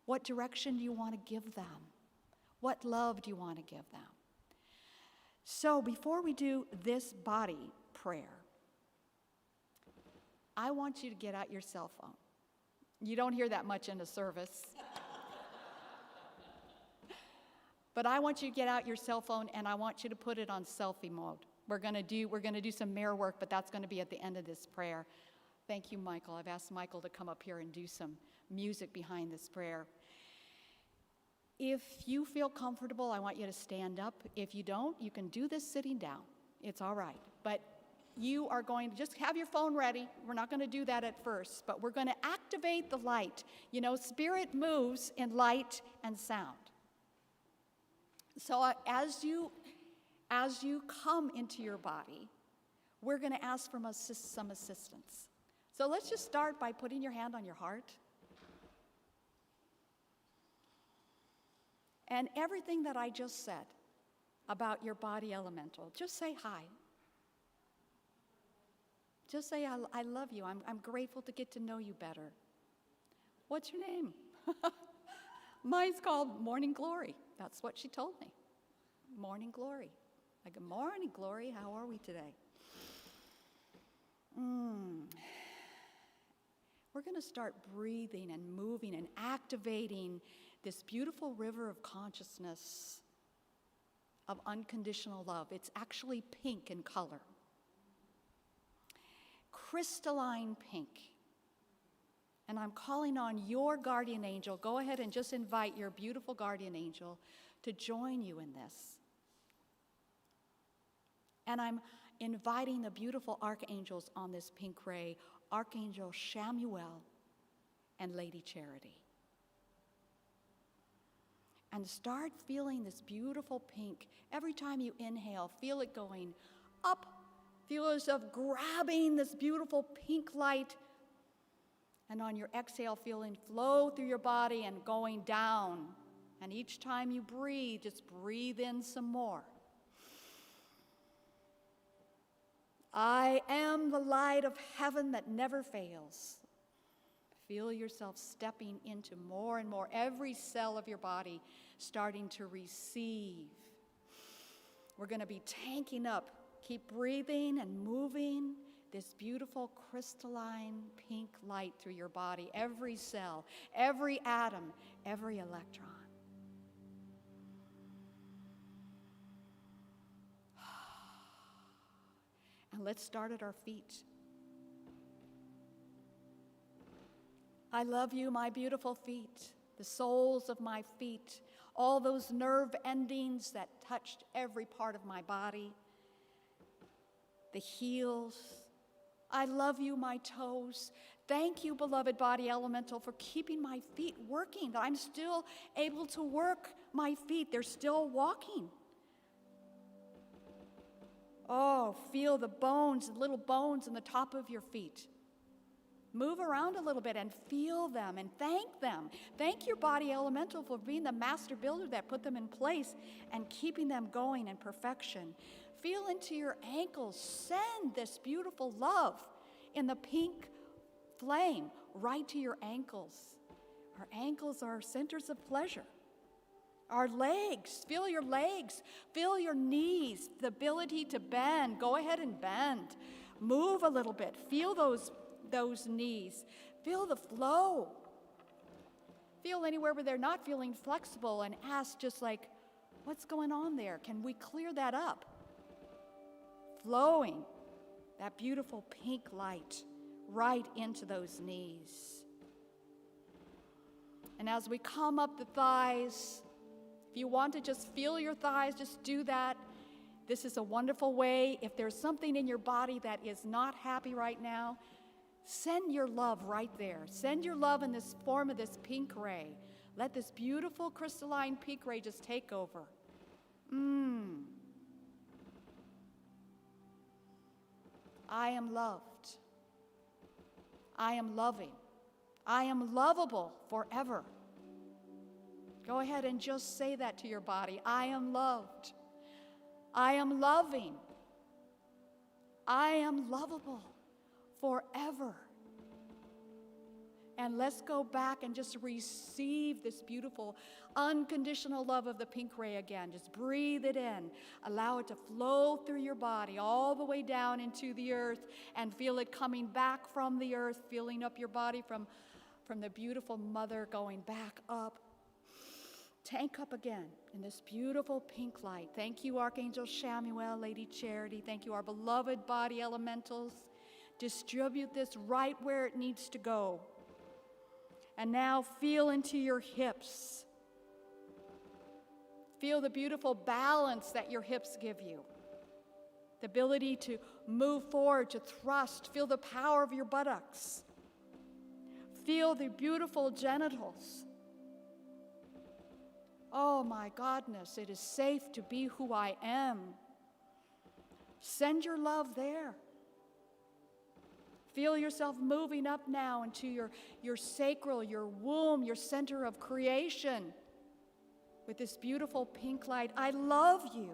S7: What direction do you want to give them? What love do you want to give them? So before we do this body prayer, I want you to get out your cell phone. You don't hear that much in a service. But I want you to get out your cell phone and I want you to put it on selfie mode. We're going to do some mirror work, but that's going to be at the end of this prayer. Thank you, Michael. I've asked Michael to come up here and do some music behind this prayer. If you feel comfortable, I want you to stand up. If you don't, you can do this sitting down. It's all right. But you are going to just have your phone ready. We're not going to do that at first, but we're going to activate the light. You know, spirit moves in light and sound. So as you come into your body, we're going to ask for some assistance. So let's just start by putting your hand on your heart. And everything that I just said about your body elemental, just say hi. Just say, I love you. I'm grateful to get to know you better. What's your name? Mine's called Morning Glory. That's what she told me. Morning Glory. I go, Morning Glory, how are we today? We're going to start breathing and moving and activating this beautiful river of consciousness of unconditional love. It's actually pink in color. Crystalline pink. And I'm calling on your guardian angel. Go ahead and just invite your beautiful guardian angel to join you in this. And I'm inviting the beautiful archangels on this pink ray, Archangel Shamuel and Lady Charity. And start feeling this beautiful pink. Every time you inhale, feel it going up. Feel yourself grabbing this beautiful pink light. And on your exhale, feeling flow through your body and going down. And each time you breathe, just breathe in some more. I am the light of heaven that never fails. Feel yourself stepping into more and more, every cell of your body starting to receive. We're going to be tanking up. Keep breathing and moving this beautiful crystalline pink light through your body, every cell, every atom, every electron. And let's start at our feet. I love you, my beautiful feet, the soles of my feet, all those nerve endings that touched every part of my body, the heels. I love you, my toes. Thank you, beloved body elemental, for keeping my feet working, that I'm still able to work my feet. They're still walking. Oh, feel the bones, little bones in the top of your feet. Move around a little bit and feel them and thank them. Thank your body elemental for being the master builder that put them in place and keeping them going in perfection. Feel into your ankles. Send this beautiful love in the pink flame right to your ankles. Our ankles are centers of pleasure. Our legs, feel your legs, feel your knees, the ability to bend. Go ahead and bend. Move a little bit. Feel those knees. Feel the flow. Feel anywhere where they're not feeling flexible and ask just like, what's going on there? Can we clear that up? Flowing. that beautiful pink light right into those knees. And as we come up the thighs, if you want to just feel your thighs, just do that. This is a wonderful way. If there's something in your body that is not happy right now, send your love right there. Send your love in this form of this pink ray. Let this beautiful crystalline pink ray just take over. I am loved. I am loving. I am lovable forever. Go ahead and just say that to your body. I am loved. I am loving. I am lovable forever. And let's go back and just receive this beautiful, unconditional love of the pink ray again. Just breathe it in. Allow it to flow through your body all the way down into the earth and feel it coming back from the earth, filling up your body from the beautiful mother, going back up. Tank up again in this beautiful pink light. Thank you, Archangel Chamuel, Lady Charity. Thank you, our beloved body elementals. Distribute this right where it needs to go. And now feel into your hips. Feel the beautiful balance that your hips give you. The ability to move forward, to thrust. Feel the power of your buttocks. Feel the beautiful genitals. Oh my goodness, it is safe to be who I am. Send your love there. Feel yourself moving up now into your sacral, your womb, your center of creation with this beautiful pink light. I love you.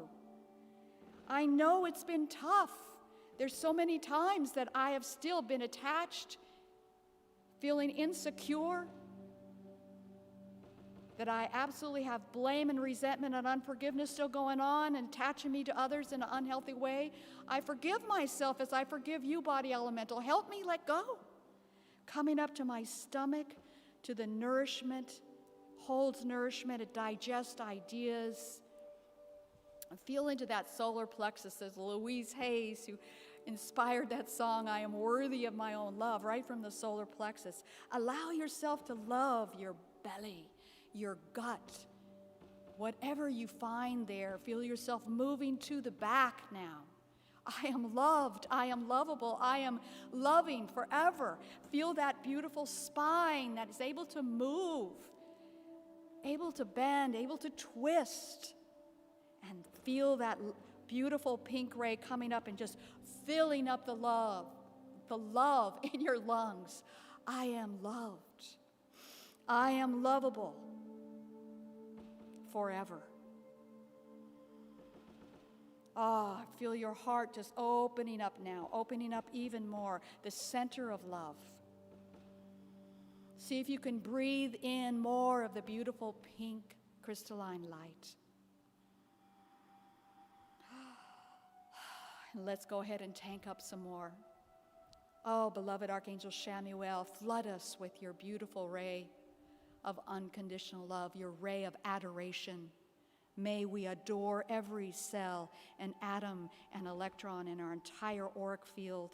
S7: I know it's been tough. There's so many times that I have still been attached, feeling insecure, that I absolutely have blame and resentment and unforgiveness still going on and attaching me to others in an unhealthy way. I forgive myself as I forgive you, body elemental. Help me let go. Coming up to my stomach, to the nourishment, holds nourishment, it digests ideas. Feel into that solar plexus as Louise Hayes, who inspired that song, I Am Worthy of My Own Love, right from the solar plexus. Allow yourself to love your belly, your gut, whatever you find there. Feel yourself moving to the back now. I am loved, I am lovable, I am loving forever. Feel that beautiful spine that is able to move, able to bend, able to twist, and feel that beautiful pink ray coming up and just filling up the love in your lungs. I am loved, I am lovable forever. Ah, feel your heart just opening up now, opening up even more, the center of love. See if you can breathe in more of the beautiful pink crystalline light. And let's go ahead and tank up some more. Oh, beloved Archangel Chamuel, flood us with your beautiful ray of unconditional love, your ray of adoration. May we adore every cell and atom and electron in our entire auric field.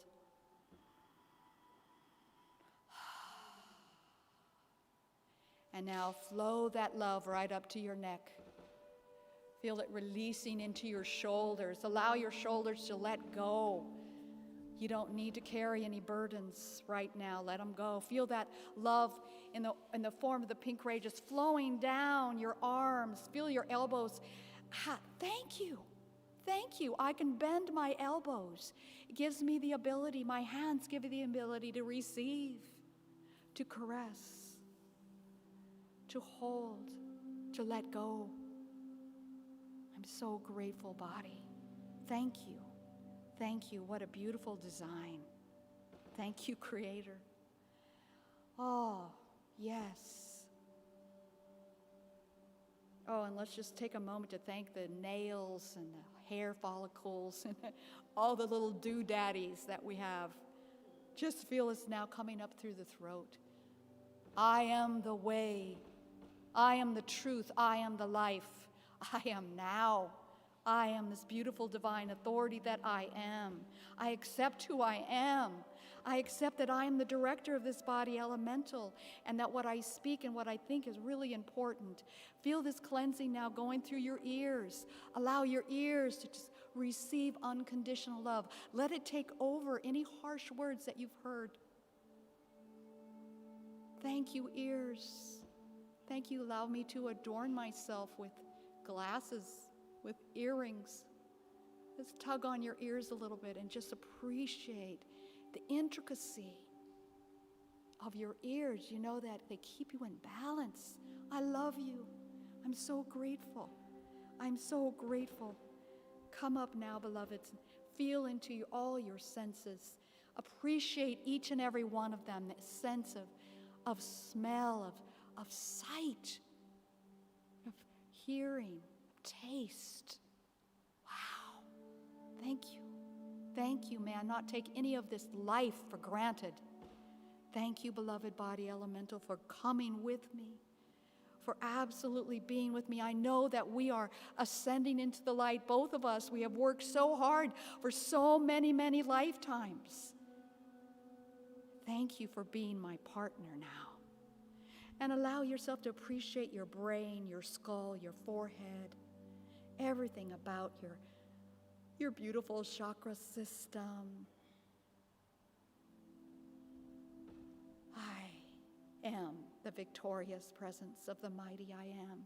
S7: And now flow that love right up to your neck. Feel it releasing into your shoulders. Allow your shoulders to let go. You don't need to carry any burdens right now. Let them go. Feel that love in the form of the pink ray just flowing down your arms. Feel your elbows. Thank you. Thank you. I can bend my elbows. It gives me the ability, my hands give me the ability to receive, to caress, to hold, to let go. I'm so grateful, body. Thank you. Thank you. What a beautiful design. Thank you, Creator. Oh, yes. Oh, and let's just take a moment to thank the nails and the hair follicles and all the little doodaddies that we have. Just feel us now coming up through the throat. I am the way. I am the truth. I am the life. I am now. I am this beautiful divine authority that I am. I accept who I am. I accept that I am the director of this body elemental and that what I speak and what I think is really important. Feel this cleansing now going through your ears. Allow your ears to just receive unconditional love. Let it take over any harsh words that you've heard. Thank you, ears. Thank you. Allow me to adorn myself with glasses, with earrings. Let's tug on your ears a little bit and just appreciate the intricacy of your ears. You know that they keep you in balance. I love you. I'm so grateful. I'm so grateful. Come up now, beloveds. Feel into all your senses. Appreciate each and every one of them, that sense of smell, of sight, of hearing, taste. Wow. Thank you. Thank you, may I not take any of this life for granted. Thank you, beloved body elemental, for coming with me, for absolutely being with me. I know that we are ascending into the light, both of us. We have worked so hard for so many, many lifetimes. Thank you for being my partner now. And allow yourself to appreciate your brain, your skull, your forehead, everything about your beautiful chakra system. I am the victorious presence of the mighty I am.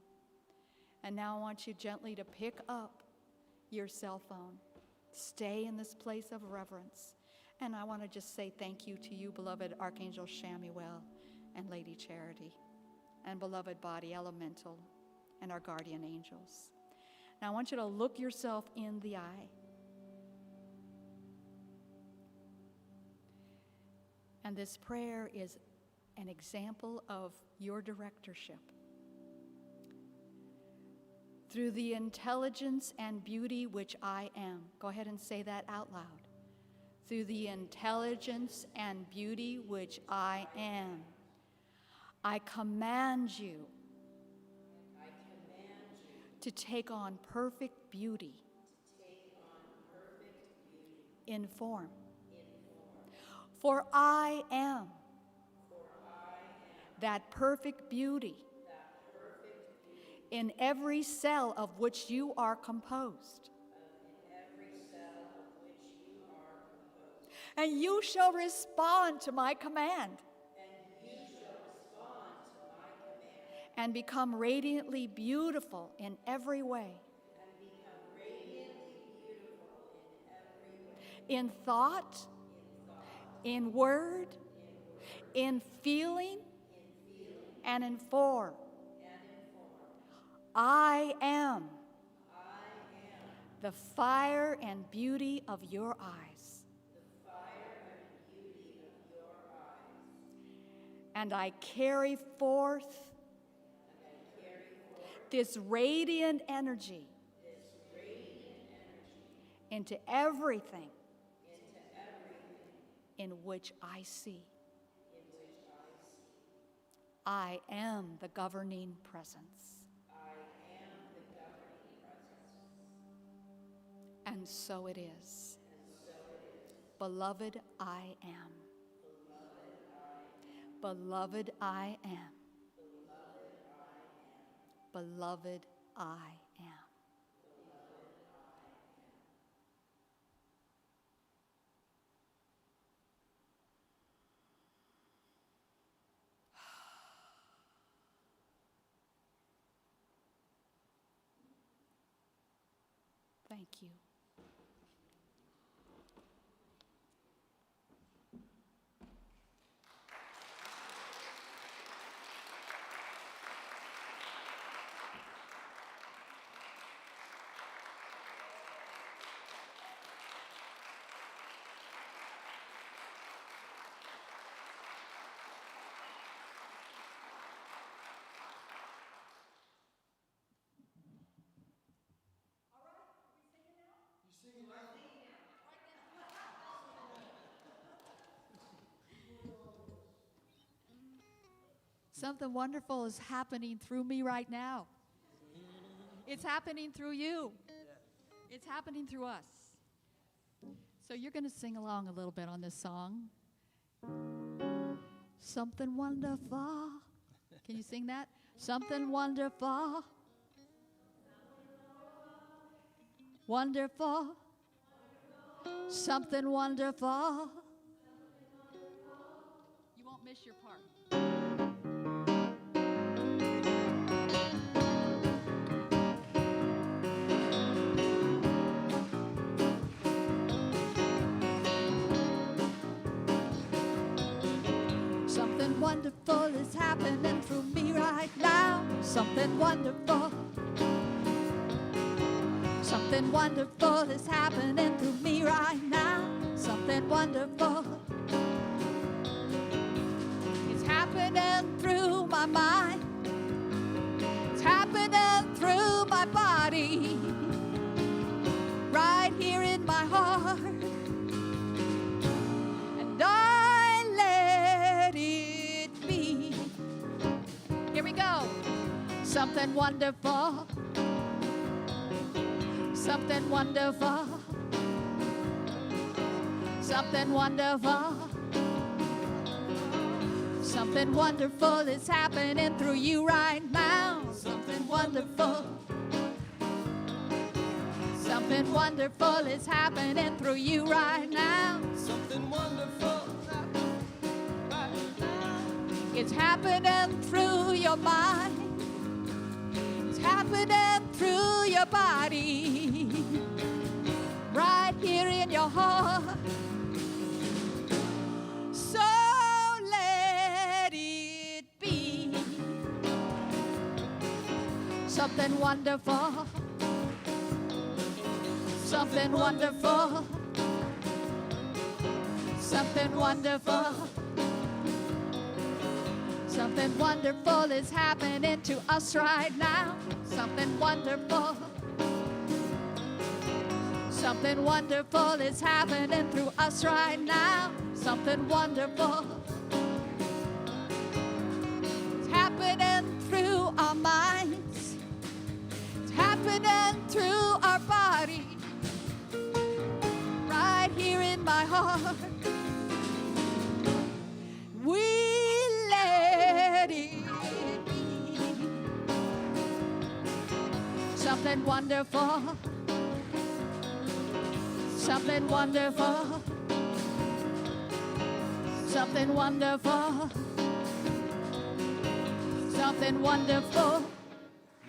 S7: And now I want you gently to pick up your cell phone. Stay in this place of reverence. And I want to just say thank you to you, beloved Archangel Shamuel and Lady Charity, and beloved body elemental and our guardian angels. Now I want you to look yourself in the eye. And this prayer is an example of your directorship. Through the intelligence and beauty which I am. Go ahead and say that out loud. Through the intelligence and beauty which I am, I command you to take on perfect beauty in form. For I am that perfect beauty in every cell of which you are composed. And you shall respond to my command. And become radiantly beautiful in every way. In thought, in word, in feeling, and in form. I am the fire and beauty of your eyes. And I carry forth this radiant energy into everything in which I see. I am the governing presence. And so it is. Beloved, I am. Beloved, I am. Beloved, I am. Thank you. Something wonderful is happening through me right now. It's happening through you. It's happening through us. So you're going to sing along a little bit on this song. Something wonderful. Can you sing that? Something wonderful. Wonderful. Something wonderful. You won't miss your part. Something wonderful is happening through me right now. Something wonderful. Something wonderful is happening through me right now. Something wonderful. It's happening through my mind. It's happening through my body. Right here in my heart. And I let it be. Here we go. Something wonderful. Something wonderful. Something wonderful. Something wonderful is happening through you right now. Something wonderful. Something wonderful is happening through you right now.
S6: Something wonderful.
S7: It's happening through your mind. It's happening through your body. Right here in your heart. So let it be. Something wonderful. Something wonderful. Something wonderful. Something wonderful is happening to us right now. Something wonderful. Something wonderful is happening through us right now. Something wonderful. It's happening through our minds. It's happening through our body. Right here in my heart. We let it be. Something wonderful. Something wonderful. Something wonderful. Something wonderful.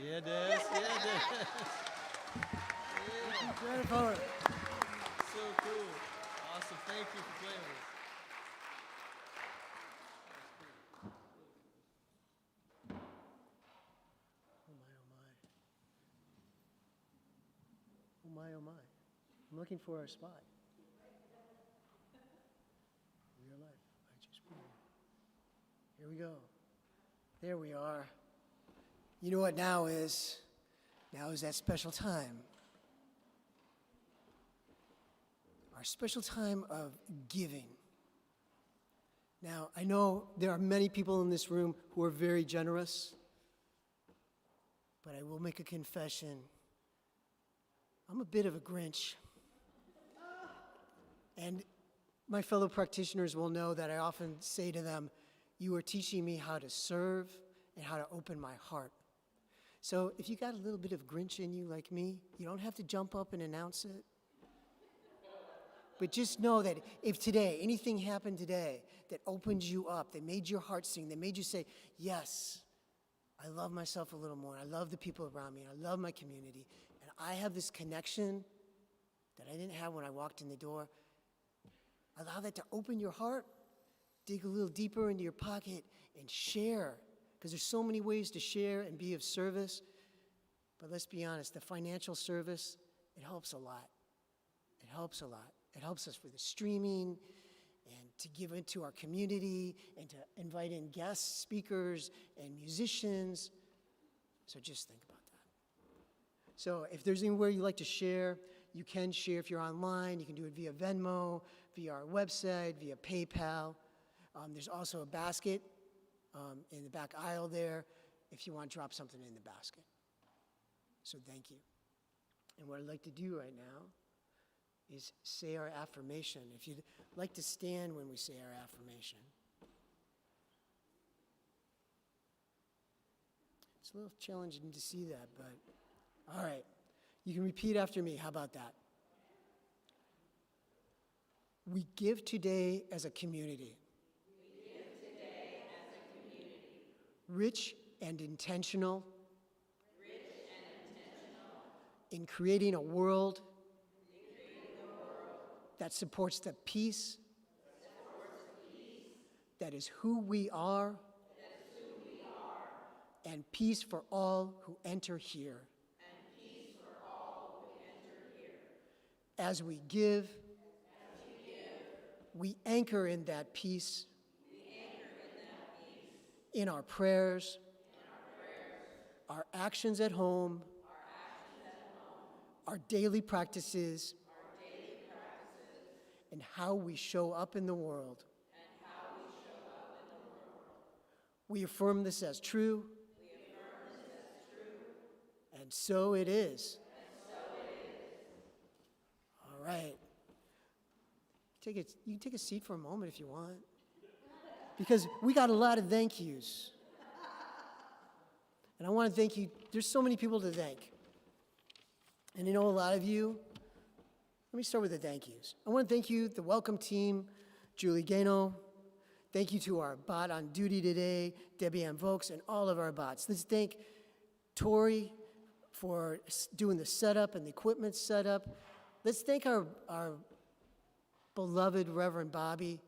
S6: Yeah, Des. Yeah, Des.
S2: Jennifer.
S6: So cool. Awesome. Thank you for playing with us.
S2: Oh my, oh my. I'm looking for our spot. Real life. I just breathe. Here we go. There we are. You know what now is? Now is that special time. Our special time of giving. Now, I know there are many people in this room who are very generous, but I will make a confession. I'm a bit of a Grinch. And my fellow practitioners will know that I often say to them, you are teaching me how to serve and how to open my heart. So if you got a little bit of Grinch in you like me, you don't have to jump up and announce it. But just know that if today, anything happened today that opened you up, that made your heart sing, that made you say, yes, I love myself a little more, I love the people around me, I love my community, and I have this connection that I didn't have when I walked in the door. Allow that to open your heart, dig a little deeper into your pocket, and share. Because there's so many ways to share and be of service. But let's be honest, the financial service, it helps a lot. It helps a lot. It helps us with the streaming and to give into our community and to invite in guest speakers and musicians. So just think about that. So if there's anywhere you'd like to share, you can share if you're online. You can do it via Venmo, via our website, via PayPal. There's also a basket in the back aisle there if you want to drop something in the basket. So thank you. And what I'd like to do right now is say our affirmation. If you'd like to stand when we say our affirmation. It's a little challenging to see that, but all right. You can repeat after me. How about that? We give today as a community. Rich and intentional. In creating a world that supports the peace, that is who we are, and peace for all who enter here. As we give, we anchor in that peace, in our prayers, our actions at home, our daily practices, and how we show up in the world. We affirm this as true, and so it is. All right. You can take a seat for a moment if you want, because we got a lot of thank yous. And I want to thank you. There's so many people to thank. And you know, a lot of you, let me start with the thank yous. I want to thank you, the welcome team, Julie Gano. Thank you to our bot on duty today, Debbie Ann Vokes, and all of our bots. Let's thank Tori for doing the setup and the equipment setup. Let's thank our beloved Reverend Bobby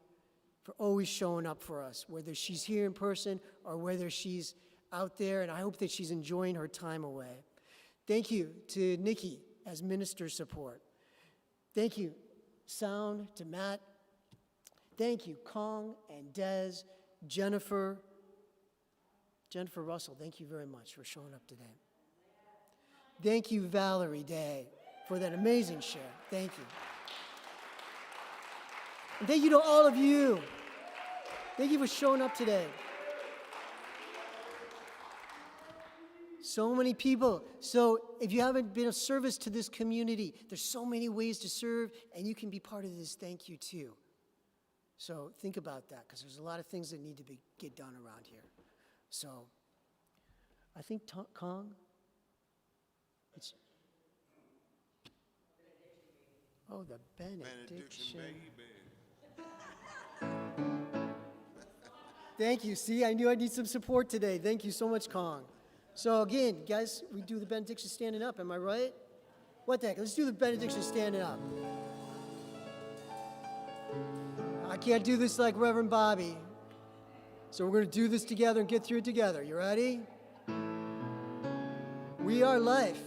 S2: for always showing up for us, whether she's here in person or whether she's out there, and I hope that she's enjoying her time away. Thank you to Nikki as minister support. Thank you, Sound, to Matt. Thank you, Kong and Des, Jennifer Russell, thank you very much for showing up today. Thank you, Valerie Day, for that amazing share. Thank you. And thank you to all of you. Thank you for showing up today. So many people. So if you haven't been of service to this community, there's so many ways to serve, and you can be part of this thank you too. So think about that, because there's a lot of things that need to get done around here. So I think Kong, it's, oh, the benediction. Thank you. See, I knew I need some support today. Thank you so much, Kong. So again, guys, we do the benediction standing up. Am I right? What the heck? Let's do the benediction standing up. I can't do this like Reverend Bobby. So we're going to do this together and get through it together. You ready? We are life.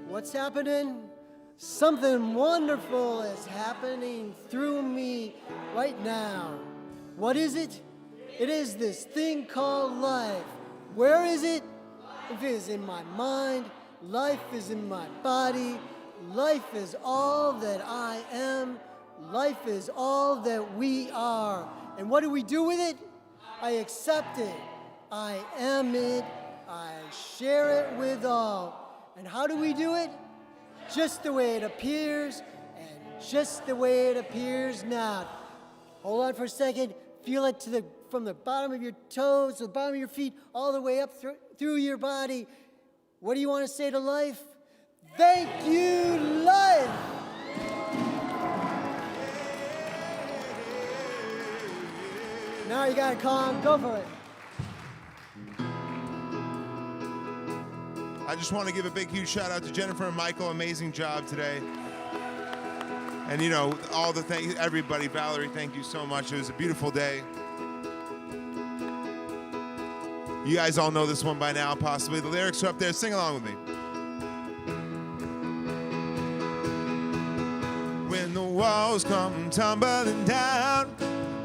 S2: What's happening? Something wonderful is happening through me right now. What is it? It is this thing called life. Where is it? If it is in my mind, life is in my body. Life is all that I am. Life is all that we are. And what do we do with it? I accept it. I am it. I share it with all. And how do we do it? Just the way it appears, and just the way it appears now. Hold on for a second. Feel it from the bottom of your toes to the bottom of your feet, all the way up through your body. What do you want to say to life? Thank you, life. Now you got it, Kong. Go for it.
S1: I just want to give a big, huge shout out to Jennifer and Michael. Amazing job today. And you know, all the things, everybody, Valerie, thank you so much. It was a beautiful day. You guys all know this one by now, possibly. The lyrics are up there. Sing along with me. When the walls come tumbling down,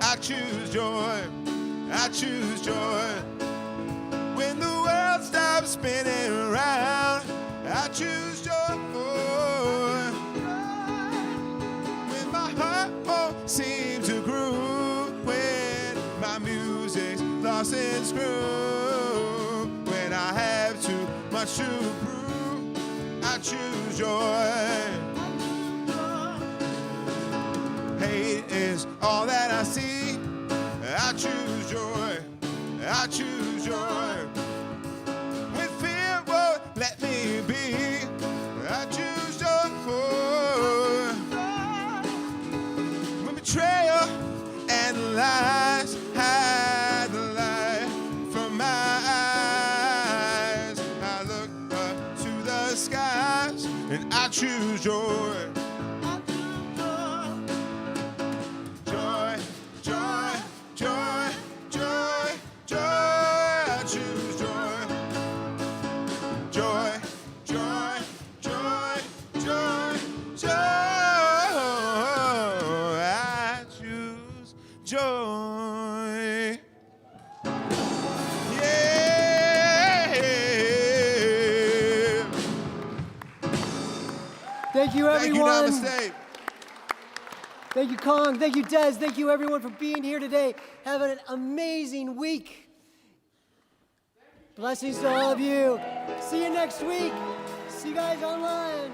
S1: I choose joy. I choose joy. When the world stops spinning around, I choose joy. When my heart won't seem to groove, when my music's lost in screw, when I have too much to prove. I choose joy. Hate is all that I see. I choose joy. I choose joy. When fear won't let me be, I choose joy. When betrayal and lies hide the light from my eyes, I look up to the skies and I choose joy. Joy, joy, joy, joy, joy. I choose joy. Joy, joy, joy, joy, joy. I choose joy. Yeah.
S2: Thank you,
S1: Thank you,
S2: everyone.
S1: Namaste.
S2: Thank you, Kong. Thank you, Des. Thank you, everyone, for being here today. Have an amazing week. Blessings to all of you. See you next week. See you guys online.